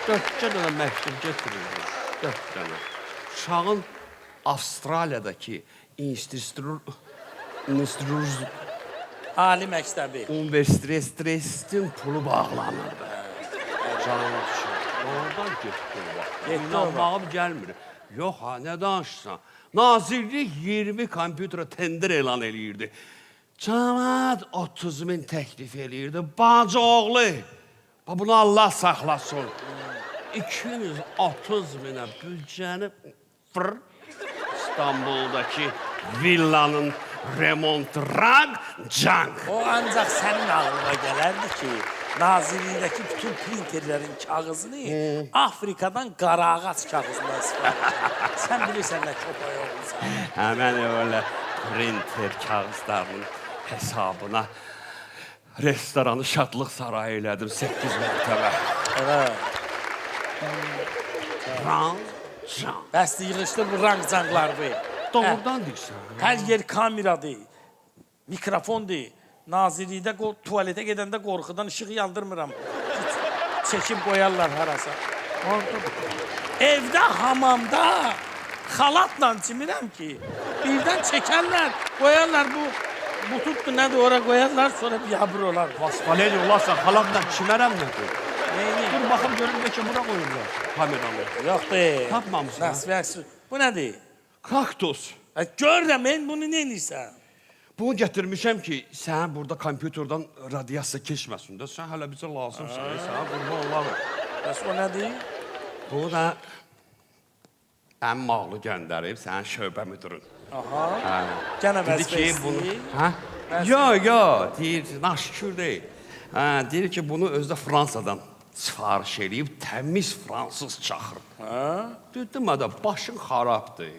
4 dənə məktub getirirdim. 4 dənə. Uşağın Avstraliyadakı Ali məktəbi. Universitetin pulu bağlanırdı. Canım düşür. Oradan getdi o vaxt. Getdi o vaxt. İnanmağım gəlmir. Yox ha, nə danışsan. Nazirlik 20 kompüterə tender elan eləyirdi. Cəmaət 30.000 təklif eləyirdi. Bacı oğlu, bunu Allah saxlasın. 230.000-ə büdcəni İstanbuldakı villanın remontrag cank. O ancaq sənin ağlına gələrdi ki, nazirlikdəki bütün printerlərin kağızını Afrikadan qara ağac kağızından istifadə. Sən bilirsən nə köpək olmuşsan. Həmən öyle printer kağızlarının hesabına restoranı Şadlıq Sarayı elədim 8 mərtəbə. Evet. Ran, can. Bəsdir, yığışdır bu rang-canglar bu. doğrudan deyirsən. Hər yer kameradır, mikrofondur. Nazirlikdə tualetə gedəndə qorxudan işığı yandırmıram. Çəkib qoyarlar harasa. Evdə, hamamda xalatla çimirəm ki, birdən çəkərlər, qoyarlar bu tutdu nədir ora qoyarlar, sonra biabır olar. Vasfaleli olarsan, xalatla çimərəm nədir? Neyini? Dur baxım görüm ki, bura qoyurlar kameranı. Yoxdur. Tapmamışsın. Nəsvəsi. Bu nədir? Kaktus. Görürəm, mən bunu neynirsən? Bunu gətirmişəm ki, sən burada kompüterdən radiasiya keçməsin də, sən hələ bizə lazımsan, sən qurban olarım. Bəs o nədir? Bu da mənim ağlı göndərib, sənin şöbə müdürün. Aha. Hə. Gənə Dedi ki, bunu... vəzifəsi. Hə? Yo, deyir, naşükür deyil. Hə, deyir ki, bunu özdə Fransadan sifariş edib, təmiz fransız çaxır. Hə? Dedim, da başın xarabdır.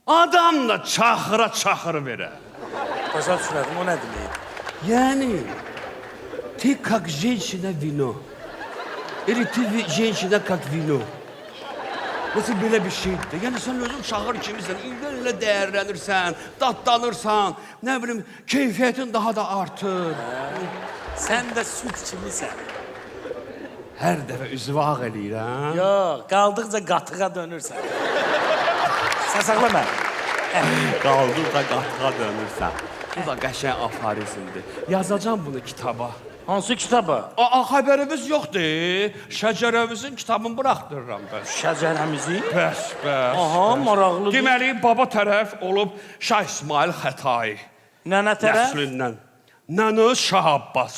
Adam da çaxıra verə. Başa düşmədim, o nə deməkdir? Yani, ты как женщина вино. Или ты женщина как вино. Nasıl belə bir şeydir? Yəni sən özün çağır kimisən, ildən ilə dəyərlənirsən, dadlanırsan, nə bilim, keyfiyyətin daha da artır. Sən də süt kimisən. Hər dəfə üzvağ eləyirəm. Yox, qaldıqca qatığa dönürsən. Səsəqləmə. Qaldıqca qatığa dönürsən. Bu da qəşəng aforizmdir. Yazacağam bunu kitaba. Hansı kitaba? Xəbərimiz yoxdur. Şəcərəmizin kitabını buraxdırıram mən. Şəcərəmizi? Bəs. Aha, maraqlıdır. Deməli, baba tərəf olub Şah İsmail Xətai. Nənə tərəf? Nəslindən. Nənə Şah Abbas.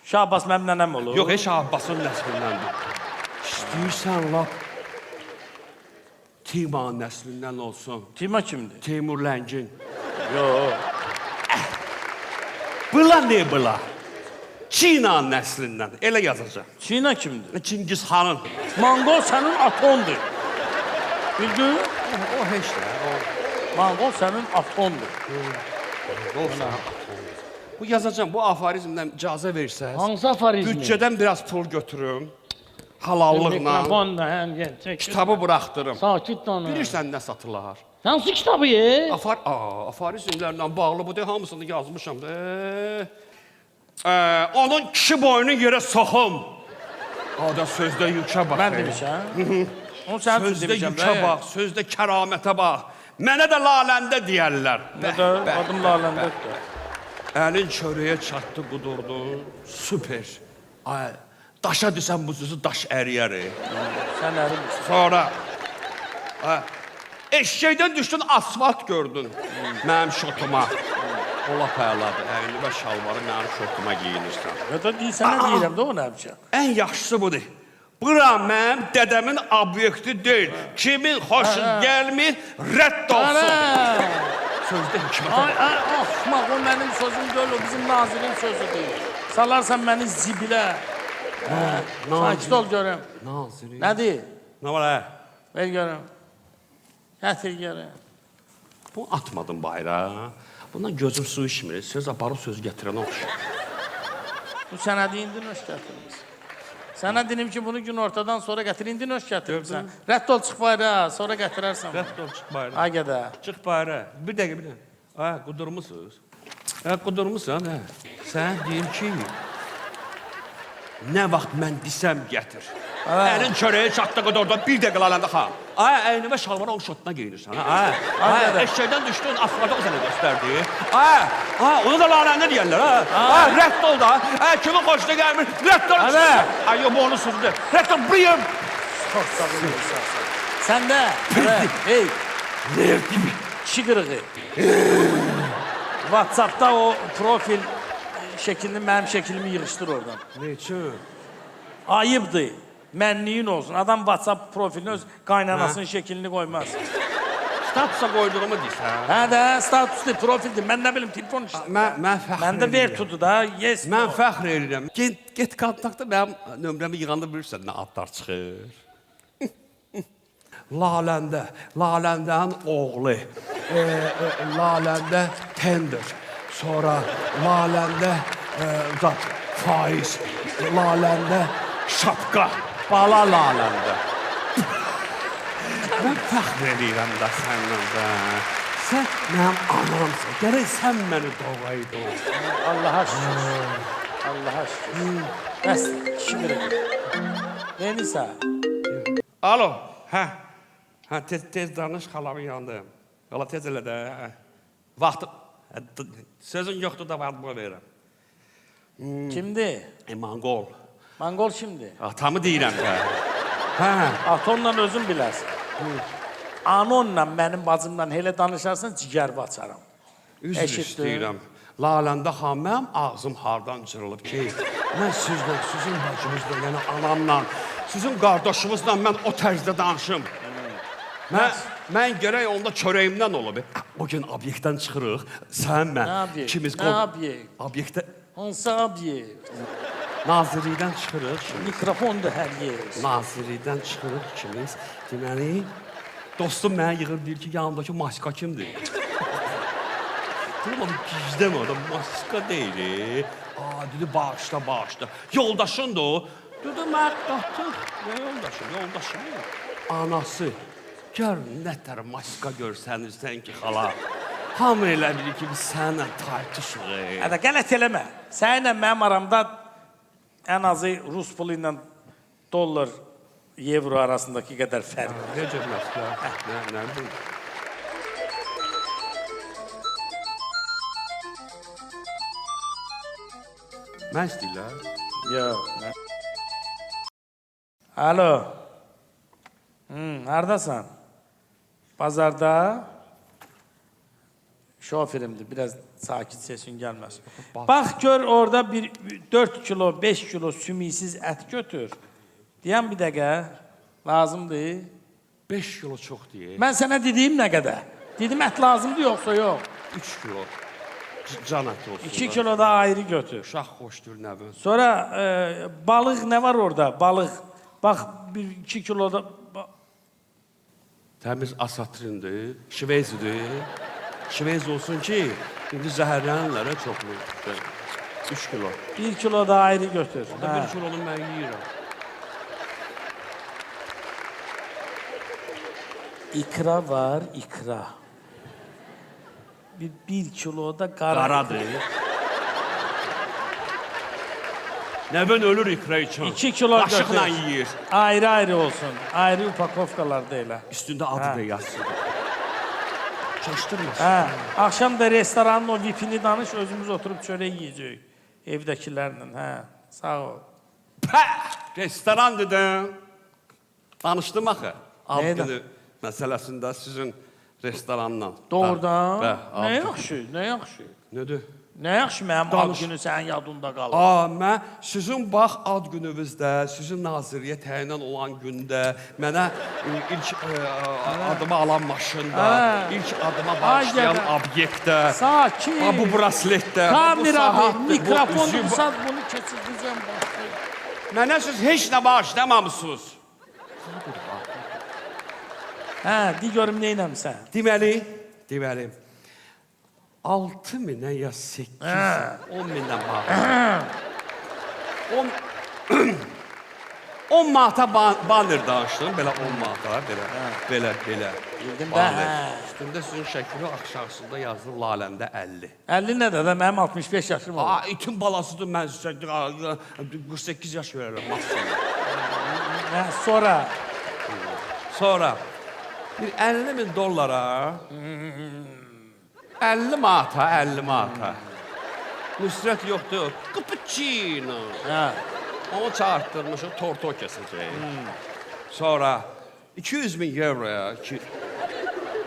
Şah Abbas mənim nənəm olur. Yox, Şah Abbasın nəslindəndir. İstəyirsən lap Timan nəslindən olsun. Tima kimdir? Teymur Ləngin. Yox. Bıla ne bıla? Çina nəslindən. Elə yazacaq. Çina kimdir? Çingiz Xanın. Manqol sənin atondur. Bildin? O heç nə. Manqol sənin atondur. Bu yazacağım. Bu aforizmdən icazə versəz. Hansı aforizmi? Bütçədən biraz pul götürüm. Halallıqla. Mikrofon da həm gəl. Çək. Kitabı buraxdırım. Sakit danış. Bilirsən nə satılar? Hansı kitabı ye? Aforizmlərlə bağlı bu da hamısını yazmışam. Onun kişi boyunu yerə soxum. Ada sözdə yükə bax. Mən demişəm. Onu sən üçün Sözdə demişəm. yükə bax, sözdə kəramətə bax. Mənə də laləndə deyərlər. Adım Laləndədir. Əlin çörəyə çatdı, qudurdu. Süper. Ay, daşa desən bu sözü daş əriyər. Sən ərimsin. Sonra eşşəkdən düşdün, asfalt gördün. Mənim şotuma. Ola payaladı. Əyni və şalvarı mənim şotuma giyinirsən. Ya da deyirsən, nə deyirəm də o nə yapacaq? Ən yaxşısı budur. Bura mənim dədəmin obyekti deyil. Kimin xoşu gəlmir, rədd olsun. Sözdə hikmətə Ay, axmaq, o mənim sözüm deyil, o bizim nazirin sözüdür. Salarsan məni zibilə. Sakit ol görüm. Naziri. Nədir? Nə var hə? Ver görüm. Gətir görüm. Bu atmadım bayrağa. Bundan gözüm su içmir. Söz aparıb söz gətirənə oxşur. Bu sənədi indi nöş gətirmişsin. Sənə dedim ki, bunu gün ortadan sonra gətir, indi nöş gətirmişsən. Rədd ol, çıx bayrağa, sonra gətirərsən. Rədd ol, çıx bayrağa. Ay gədə. Çıx bayrağa. Bir dəqiqə, bir dəqiqə. Qudurmusunuz. Qudurmusan, hə. Sən deyim ki, nə vaxt mən desəm gətir. Əlin çörəyə çatdı qudurdu, bir dəqiqə laləndə xan. Əyni və şalvara onun şotuna geyinirsən. Eşəkdən düşdün, asfalta o sənə göstərdi. Onu da laləndə deyərlər. Rədd ol da. Kimin xoşuna gəlmir, rədd ol. Yox, bu onun sözüdür. Rədd ol, buyum. Çox sağ ol. Sən də, hey, kişi qırığı. WhatsApp'da o profil şeklini, mənim şeklimi yığışdır oradan. Neçə? Ayıbdır. Mənliyin olsun. Adam WhatsApp profilini öz qaynanasının şeklini qoymaz. Statusa qoyduğumu deyirsən. Hə də, statusdur, profildir. Mən nə bilim, telefon işte. Mən fəxr Məndə Vertu'dur da, yes. Mən fəxr edirəm. Get kontaktda mənim nömrəmi yığanda bilirsən nə adlar çıxır. Laləndənin oğlu, Laləndə tender, sonra Laləndə faiz, Laləndə şapka, bala Laləndə. Mən fəxr edirəm da səndən də. Sən mənim anamsan. Gərək sən məni doğaydın. Allah'a şükür. Allah'a şükür. Bəs, kişi verir. Neyse. Alo. Hə. Hə, tez danış, xalamın yanındayım. Qala tez elə də. Vaxtı... Sözün yoxdur da vaxtımı verirəm. Kimdi? Mongol. Mongol şimdi. Atamı deyirəm də. Hə. Atonla özün bilərsən. Anonla mənim bacımla elə danışarsan cigər açaram. Üzr Eşitdim. istəyirəm. Laləndə xan, mənim ağzım hardan cırılıb ki, mən sizlə, sizin bacınızla, yəni anamla, sizin qardaşınızla mən o tərzdə danışım. Mən gərək onda çörəyimdən olub. O gün obyektdən çıxırıq, sən mən, Nə obyekt? ikimiz... Nə obyekt? Obyektə... Hansı obyekt? Nazirlikdən çıxırıq. Mikrofondur hər yer. Nazirlikdən çıxırıq ikimiz. Deməli, dostum mənə yığır, deyir ki, yanımdakı maska kimdir? Deyirəm, onu gizləmə, adam maska deyil. Dedi, bağışla. Yoldaşındır o. Dedi, mən qatıq. Nə yoldaşım? Anası. Gör, nətər maska görsənirsən ki, xala. Hamı elə bilir ki, biz sənlə tartışırıq. Hədə, qələt eləmə. Səninlə mənim aramda ən azı Rus pulu ilə dollar, euro arasındakı qədər fərq. Necə məsələ? Nə bileyim? Mən istəyirlər. Yox, mən... Alo. Neredesin? Pazarda. Şoförümdür, biraz sakit sesin gelmez. Bak gör orada bir 4 kilo, 5 kilo sümüksüz et götür. Diyen bir dakika. Lazımdır. 5 kilo çox deyil. Ben sana dediğim ne kadar? Dedim et lazımdı yoksa yok. 3 kilo. Can əti olsun. 2 kilo da ayrı götür. Uşaq xoşdur nəvin. Sonra balık ne var orada? Balık. Bak 2 kilo da... Təmiz asatrindir, şveyzidir. Şveyz olsun ki, indi zəhərlənənlərə çoxlu. 3 kilo. 1 kilo da ayrı götür. 1 kilonu mən yiyirəm. İkra var, ikra. Bir kilo da Qaradır. Nəvin ölür ikra için. 2 kilo Qaşıqla götür. yiyir. Ayrı ayrı olsun. Ayrı upakovkalarda elə. Üstündə adı da yazsın. Çaşdırmasın. Hə, axşam da restoranın o vipini danış, özümüz oturub çörək yeyəcəyik. Evdəkilərlə, hə. Sağ ol. Restoran dedim. Danışdım axı. Ad Neydən? günü məsələsində sizin restorandan. Doğrudan. Bəh, ad Nə günü. yaxşı, nə yaxşı. Nədir? Nə yaxşı mənim ad Danış. günü sənin yadında qalır. Mən sizin bax ad gününüzdə, sizin nazirliyə təyin olan gündə mənə ilk adımı alan maşında, ilk adıma bağışlayan gədə. obyektdə, Sakin. bu brasletdə, Kamera bu bu, saatdır, bu mikrofonu üzük, qısat, bunu keçirəcəm baxdı. Mənə siz heç nə bağışlamamısınız. Hə, de görüm nə eləmsən. Deməli, 6 minə ya 8, 10 mindən bağlı. 10 manata banner danışdım, belə 10 manata, belə. Bildim də, Banner. hə. Üstündə sizin şəkili aşağısında yazılır Laləndə 50. 50 nədir də, mənim 65 yaşım var. İtin balasıdır, mən sizə 48 yaş verirəm maksimum. Hə, sonra Sonra bir 50 min dollara 50 manata Nüsrət yoxdur, cappuccino. hə, Onu çağırtdırmışıq, torto kesəcək. Sonra 200 min euroya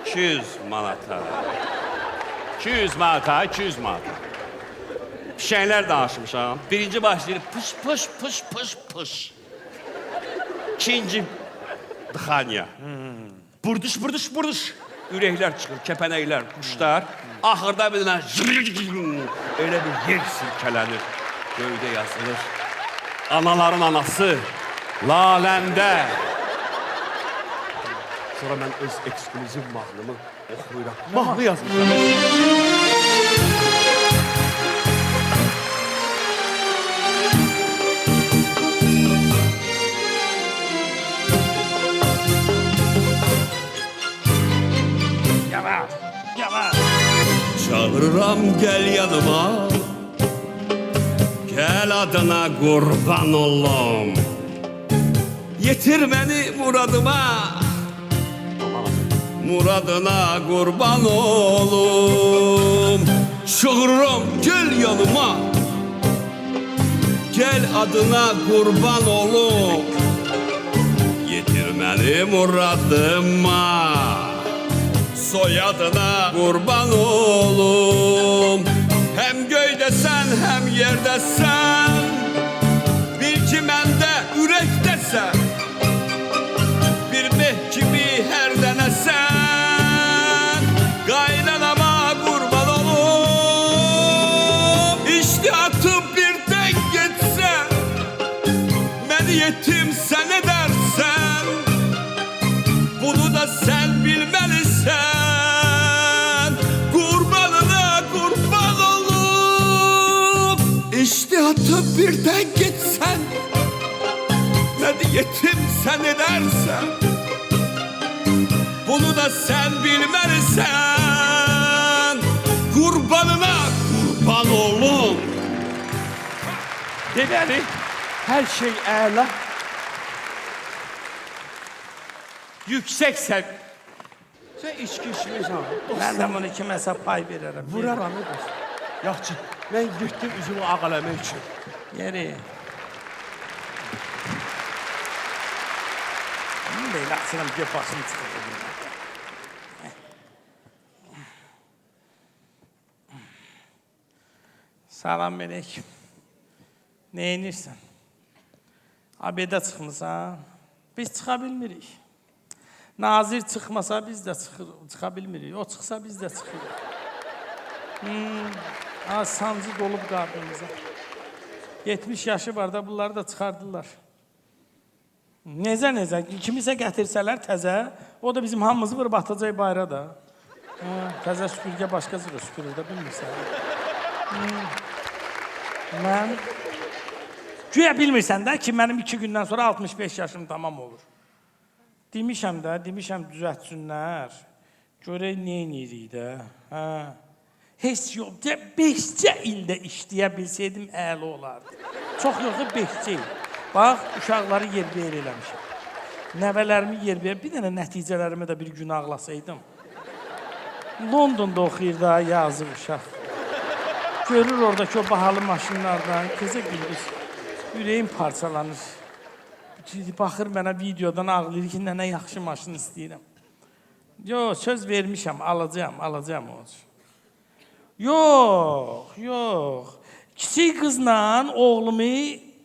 200 manata. 200 manata. Fişənglər danışmışam. Birinci başlayır pış. İkinci dıxanya. Burduş. Ürəklər çıxır, kəpənəklər, quşlar. Axırda bir dənə elə bir yer silkələnir. Göydə yazılır. Anaların anası Laləndə. Sonra mən öz ekskluziv mahnımı oxuyuram. Mahnı yazmışam. gel yanıma. Gel adına kurban olam. Yetir beni muradıma. Muradına kurban olum. Şuhurum gel yanıma. Gel adına kurban olum. Yetir beni muradıma. Soyadına kurban olum. Hem göyde sen hem yerde sen. Bil ki mende yürekte sen. Bir meh gibi her dene sen. Qaynanama kurban olum. İştihatım birden geçse. Beni yetim sen edersen. Bunu da sen bilmelisen. Kurbanına kurban olup İştihatı birden geçsen. Beni yetim sen edersen. Bunu da sen bilmelisen. Kurbanına kurban olum. Deməli, her şey əla. Yüksek sev. Sen içki içmiyorsan. Mən də bunu kiməsə pay verərəm. Vuraram edir. Yaxşı, ben gittim üzümü ağalamak için. Yeri. Belə açıram, bir başım çıxır. Salam Melek. Ne inirsən? Abedə çıxmısan? Biz çıxa bilmirik. Nazir çıxmasa biz də çıxa bilmirik. O çıxsa biz də çıxırıq. Az sancı dolub qarnımıza. 70 yaşı var da bunları da çıxardılar. Necə, kimisə gətirsələr təzə, o da bizim hamımızı vırıb atacaq bayra da. Təzə süpürgə başqa cür süpürür də bilmirsən. Mən güya bilmirsən də ki, mənim 2 gündən sonra 65 yaşım tamam olur. Demişəm düzəltsinlər. Görək nə edirik də. Heç yox, 5 ildə işləyə bilsəydim əla olardı. Çox yoxsa 5 il. Bax, uşaqları yerbəyer eləmişəm. Nəvələrimi yerbəyer, bir dənə nəticələrimi də bir gün ağlasaydım. Londonda oxuyur da, yazıq uşaq. Görür oradakı o bahalı maşınlardan, gecə gündüz ürəyim parçalanır. Baxır mənə videodan ağlayır ki, nənə yaxşı maşın istəyirəm. Yox, söz vermişəm, alacağım o. Yox. Kiçik qızla oğlumu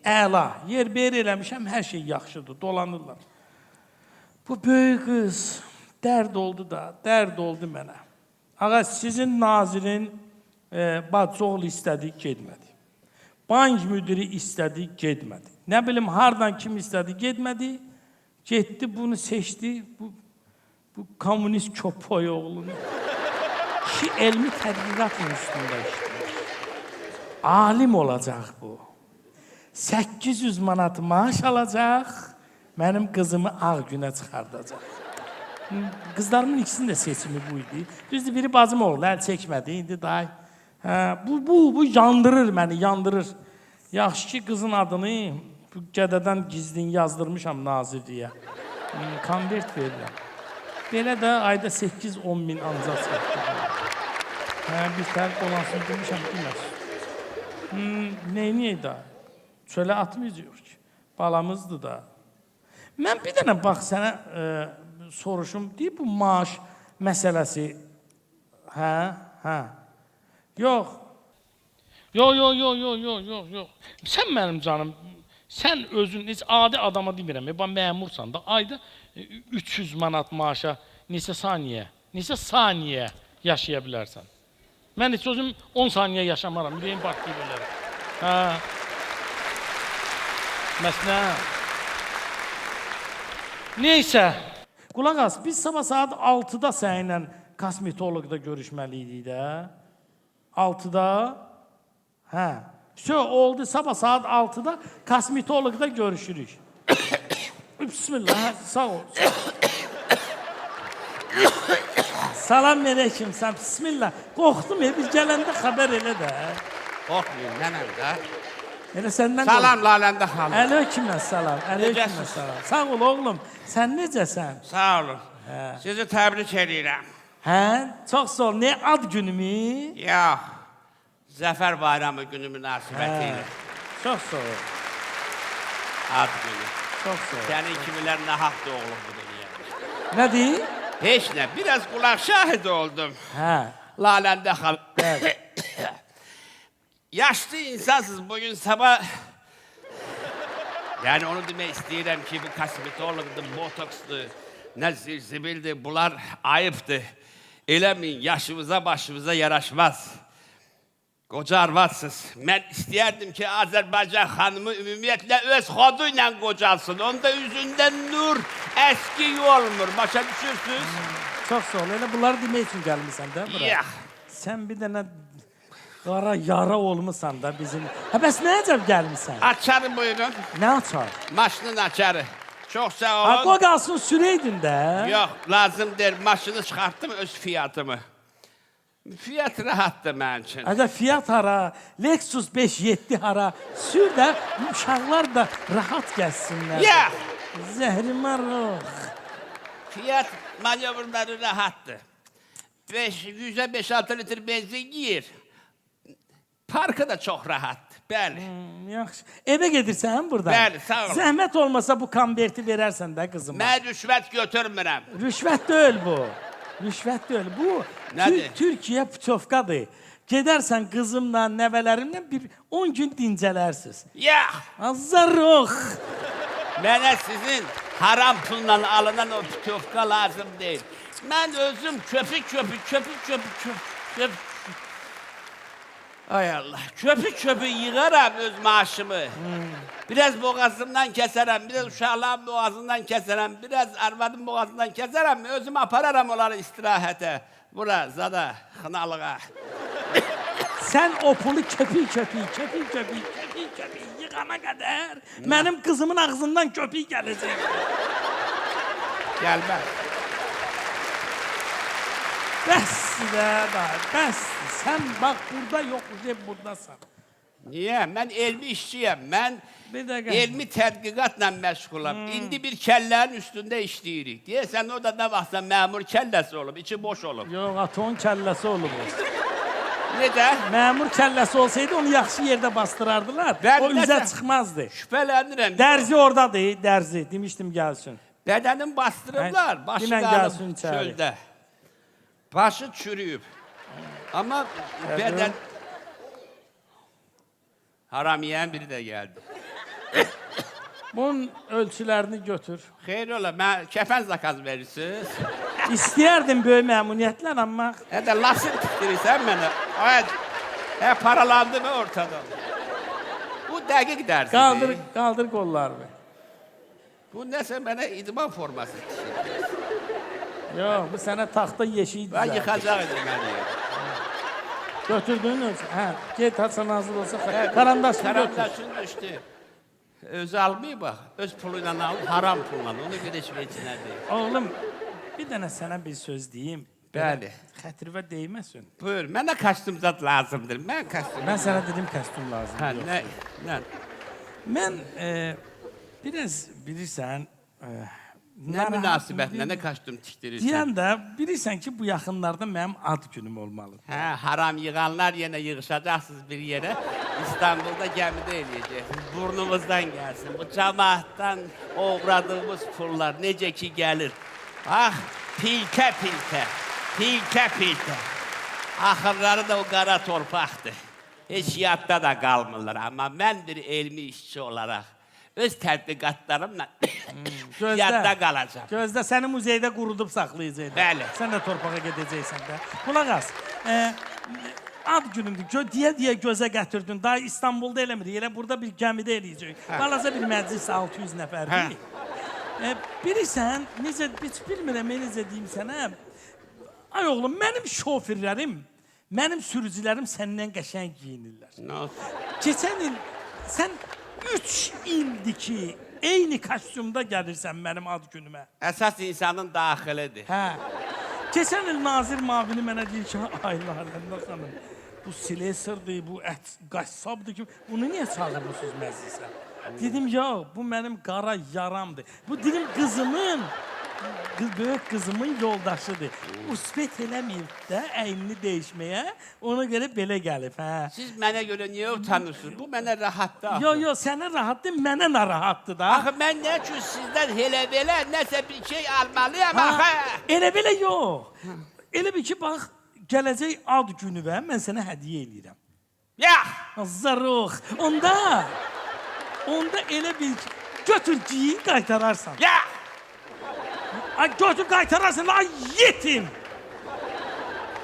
əla, yerbəyer eləmişəm, hər şey yaxşıdır, dolanırlar. Bu böyük qız dərd oldu mənə. Ağa, sizin nazirin bacı oğlu istədi, getmədi. Bank müdürü istədi, getmədi. Nə bilim, hardan kim istədi, getmədi. Getdi, bunu seçdi, bu komünist köpək oğlunu. Ki, elmi tədqiqatın üstündə işləyir. Alim olacaq bu. 800 manat maaş alacaq, mənim qızımı ağ günə çıxardacaq. Qızlarımın ikisinin də seçimi bu idi. Düzdür, biri bacım oğlu, əl çəkmədi, indi day. Bu yandırır məni, yandırır. Yaxşı ki, qızın adını bu gədədən gizlin yazdırmışam nazirliyə. Konvert verirəm. Belə də ayda 8-10 min ancaq çəkdir. Bir fərq olansın demişəm, bilməsin. Neyniyək da? Çölə atmayacaq ki. Balamızdır da. Mən bir dənə bax sənə soruşum, deyib bu maaş məsələsi. Yox. Sən mənim canım, sən özün heç adi adama demirəm, məmursan da ayda 300 manat maaşa neçə saniyə yaşaya bilərsən. Mən heç özüm 10 saniyə yaşamaram, ürəyim partlayıb olarım. Məsələn. Neysə, qulaq as, biz sabah saat 6-da səninlə kosmetoloqda görüşməliydik də. 6-da, oldu, sabah saat 6-da kosmetoloqda görüşürük. Bismillah, sağ ol. Salam aleyküm, sən bismillah. Qorxdum, biz gələndə xəbər elə də. Qorxmayın, mənəm də. Elə səndən Salam Laləndə xanım. Aleyküm salam, aleyküm Necəsiz? salam. Sağ ol oğlum, sən necəsən? Sağ olun. Sizi təbrik edirəm. Hə, çox sağ ol. Ne ad günümü? Yox, Zəfər Bayramı günü münasibəti ilə. Çox sağ ol, Ad günü. çox sağ ol. Sənin kimilər nahaq doğulub bu dünyada. Nə deyir? Heç nə, biraz qulaq şahid oldum. Hə, Laləndə xanım. bəli. Yaşlı insansız bugün sabah... Yani onu demək istəyirəm ki, bu kosmetologdur, botoksdur, nə zibildir, bunlar ayıbdır. Eləmin, yaşımıza, başımıza yaraşmaz. Qoca arvadsız. Mən istəyərdim ki, Azərbaycan xanımı ümumiyyətlə öz xodu ilə qocalsın. Onda üzündə nur, əski olmur. Başa düşürsünüz? Çox sağ ol. Elə bunları demək üçün gəlmisən də bura. Yax. Sən bir dənə qara yara olmusan da bizim. Hə, bəs nə əcəb gəlmisən? Açarı buyurun. Nə açar? Maşının açarı. Çox sağ Ha, olun. qoy qalsın sürəydin də. Yox, lazım deyil. Maşını çıxartdım öz fiyatımı. Fiyat rahatdır mənim üçün. Əgər Fiat hara, Lexus 5-7 hara, sür də uşaqlar da rahat gəlsinlər. Yox, Zəhrimar ruh. fiyat manyovrları rahatdır. 100'e 5-6 litre benzin giyir. Parkı da çox rahatdır. Bəli. Yaxşı. Evə gedirsən buradan? Bəli, sağ ol. Zəhmət olmasa bu konverti verərsən də qızıma. Mən rüşvət götürmürəm. Rüşvət deyil bu. Rüşvət deyil. Bu Nədir? Türkiyə putovkadır. Gedərsən qızımla, nəvələrimlə bir 10 gün dincələrsiniz. Yox, Azarıq. mənə sizin haram pulla alınan o putovka lazım deyil. Mən özüm köpük. Ay Allah, köpük yığaram öz maaşımı. Biraz boğazımdan kəsərəm, biraz uşaqların boğazından kəsərəm, biraz arvadın boğazından kəsərəm, özüm apararam onları istirahətə. Bura, zada, xınalığa. Sən o pulu köpük yığana qədər mənim qızımın ağzından köpük gələcək. Gəlməz. Bəsdir də, bəsdir. Sən bax burada yoxmuş, hep buradasan. Niyə? Mən elmi işçiyəm. Mən Bir dəqiqə. elmi tədqiqatla məşğulam. İndi bir kəllərin üstündə işləyirik. Deyəsən o da nə vaxtsa məmur kəlləsi olub, içi boş olub. Yox, aton kəlləsi olub o. Necə? Məmur kəlləsi olsaydı onu yaxşı yerdə bastırardılar. Ben O üzə nəsə- çıxmazdı. Şübhələnirəm. Dərzi oradadır, dərzi. Demişdim gəlsin. Bədənin bastırıblar, başı Dinən qalıb gəlsin içəri. çöldə. Başı çürüyüb. Amma bədən... Haram yiyən biri də gəldi. Bunun ölçülərini götür. Xeyr ola, mən kəfən zakaz verirsiniz. İstəyərdim böyük məmuniyyətlər, amma Hədə lasın tikdirirsən mənə. Ay, paralandı mı ortadan? Bu dəqiq dərsidir. qaldır qollarını. Bu nəsə mənə idman forması. Yox, bu sənə taxta yeşiyi Ben düzəldir. yıkacaq edim məni. Götürdün ölçü. Hə, get Hasan hazır olsa. Karandaşını götür. Karandaşın düşdü. Özü almayıb bax, öz puluyla alıb, haram pulla. Onu görə heç vecinə deyil. Oğlum, bir dənə sənə bir söz deyim. Bəli. Xətrivə deyməsin. Buyur, mənə kostyum zat lazımdır. Mən kostyum. Mən sənə dedim kostyum lazım. Hə, yox. nə? Mən biraz bilirsən, Nə münasibətlə, nə kostyum tikdirirsən? deyən də bilirsən ki, bu yaxınlarda mənim ad günüm olmalıdır. Hə, haram yığanlar yenə yığışacaqsınız bir yerə. İstanbulda gəmidə eləyəcəksiniz. Burnumuzdan gəlsin. Bu cəmaatdan uğradığımız pullar necə ki gəlir. Bax, pilkə. Axırları da o qara torpaqdır. Heç yadda da qalmırlar. Amma mən bir elmi işçi olaraq öz tədqiqatlarımla yadda qalacaq. Gözdə səni muzeydə qurudub saxlayacaqlar. Bəli. Sən də torpağa gedəcəksən də. Qulaq as. Ad günümdür. Deyə gözə gətirdin. Daha İstanbulda eləmirik. Elə burada bir gəmidə eləyəcək. Balaca bir məclis 600 nəfərdir. Bilirsən, necə, heç bilmirəm, necə deyim sənə. Ay oğlum, mənim şofirlərim, mənim sürücülərim səndən qəşəng giyinirlər. Nə olsun? Keçən il sən 3 ildir ki, eyni kostyumda gəlirsən mənim ad günümə. Əsas insanın daxilidir. Hə. Keçən il Nazir Mavini mənə deyir ki, ay Laləndə xanım, bu silesirdir, bu ət qəssabdır ki, bunu niyə çağırmırsınız məclisə? Dedim, ya, bu mənim qara yaramdır. Bu dedim, qızımın, böyük qızımın yoldaşıdır. Usbet eləməyib də əynini dəyişməyə, ona görə belə gəlib, hə. Siz mənə görə niyə utanırsınız? Bu mənə rahatdır. Yo, sənə rahatdır, mənə narahatdır da. Axı mən nə üçün sizdən elə-belə nəsə bir şey almalıyam, axı? Elə belə yox. Elə bir ki, bax, gələcək ad günü və mən sənə hədiyyə eləyirəm. Yax! Zarux, onda elə bil ki, götür giyin, qaytararsan. Yax! Ay, götür qaytararsan, ay yetim!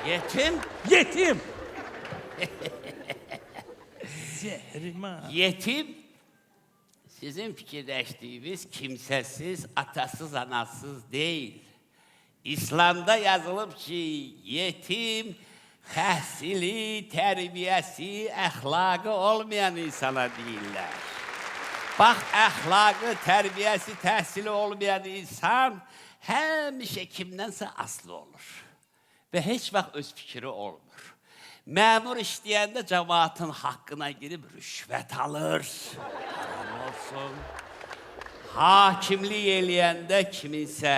Yetim? Yetim! Zəhrimə. Yetim, sizin fikirləşdiyiniz kimsəsiz, atasız, anasız deyil. İslamda yazılıb ki, yetim, təhsili, tərbiyəsi, əxlaqı olmayan insana deyirlər. Bax, əxlaqı, tərbiyəsi, təhsili olmayan insan həmişə kimdənsə asılı olur. Və heç vaxt öz fikri olmur. Məmur işləyəndə cəmaatın haqqına girib rüşvət alır. Haram olsun. Hakimlik eləyəndə kiminsə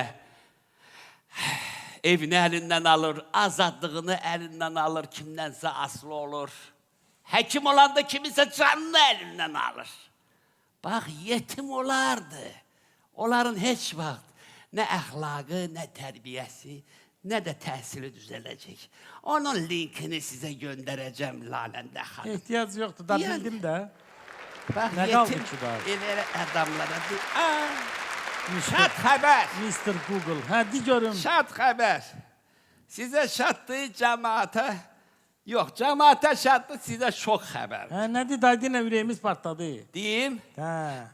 evini əlindən alır, azadlığını əlindən alır, kimdənsə asılı olur. Həkim olanda kiminsə canını əlindən alır. Bax, yetim olardı. Onların heç vaxt nə əxlaqı, nə tərbiyəsi, nə də təhsili düzələcək. Onun linkini sizə göndərəcəm Laləndə xanım. Ehtiyac yoxdur, da Yəni. bildim də. Bax, Nə qaldı yetim ki, daha? elə adamlara şad xəbər. Mr. Google, hə, di görüm. Şad xəbər. Sizə şaddır cəmaata. Yox, cəmaata şaddır, sizə şok xəbər. Hə, nədir, daydinə ürəyimiz partladı. Deyim. Hə.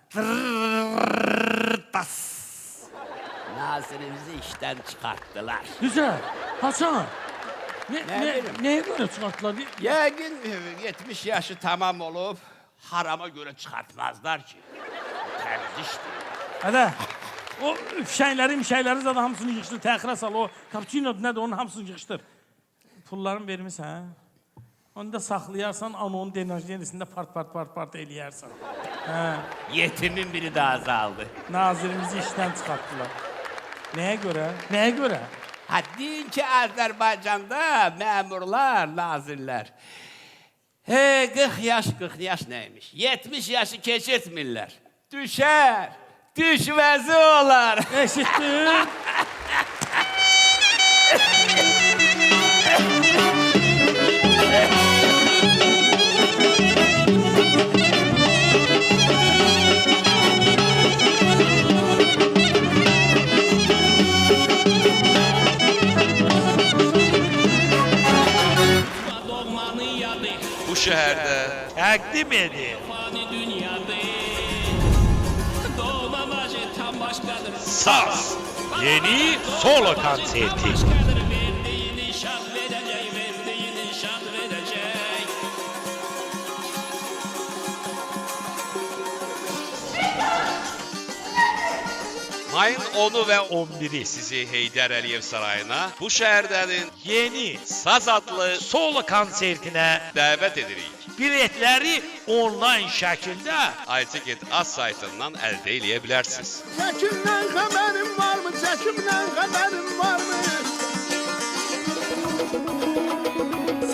Tas. Nazirimizi işdən çıxartdılar. Güzel, Hasan. Nə bilim? Nəyə görə çıxartdılar? Yəqin 70 yaşı tamam olub, harama görə çıxartmazlar ki. Təmiz işdir. Hələ, o fişəkləri zaten hamısını yığışdır, təxirə sal, o cappuccino'dur, nədir, onun hamısını yığışdır. Pullarını vermirsən, onu da saxlayarsan, onun denajderisində part eləyərsən. Hə, Yetimin biri də azaldı. nazirimizi işdən çıxartdılar. Nəyə görə? Nəyə görə? Ha, deyin ki, Azərbaycanda məmurlar, nazirlər 40 yaş neymiş? 70 yaşı keçirtmirlər. Düşər, düşməzi olar. Eşitdin? Bu şəhərdə Təqdim edir. Saz. Yeni solo konserti. mayın 10'u ve 11'i sizi Heydər Əliyev Sarayına bu şəhərdənin Yeni Saz adlı solo konsertinə dəvət edirik. biletləri onlayn şəkildə iTicket az saytından əldə eləyə bilərsiniz. Çəkimdən xəbərim varmı? Çəkimdən xəbərim varmı?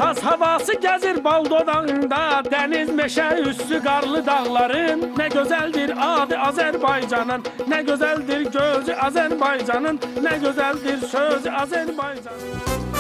Saz havası gəzir bal dodağında, dəniz meşə üstü qarlı dağların. Nə gözəldir adı Azərbaycanın, nə gözəldir gözü Azərbaycanın, nə gözəldir sözü Azərbaycanın.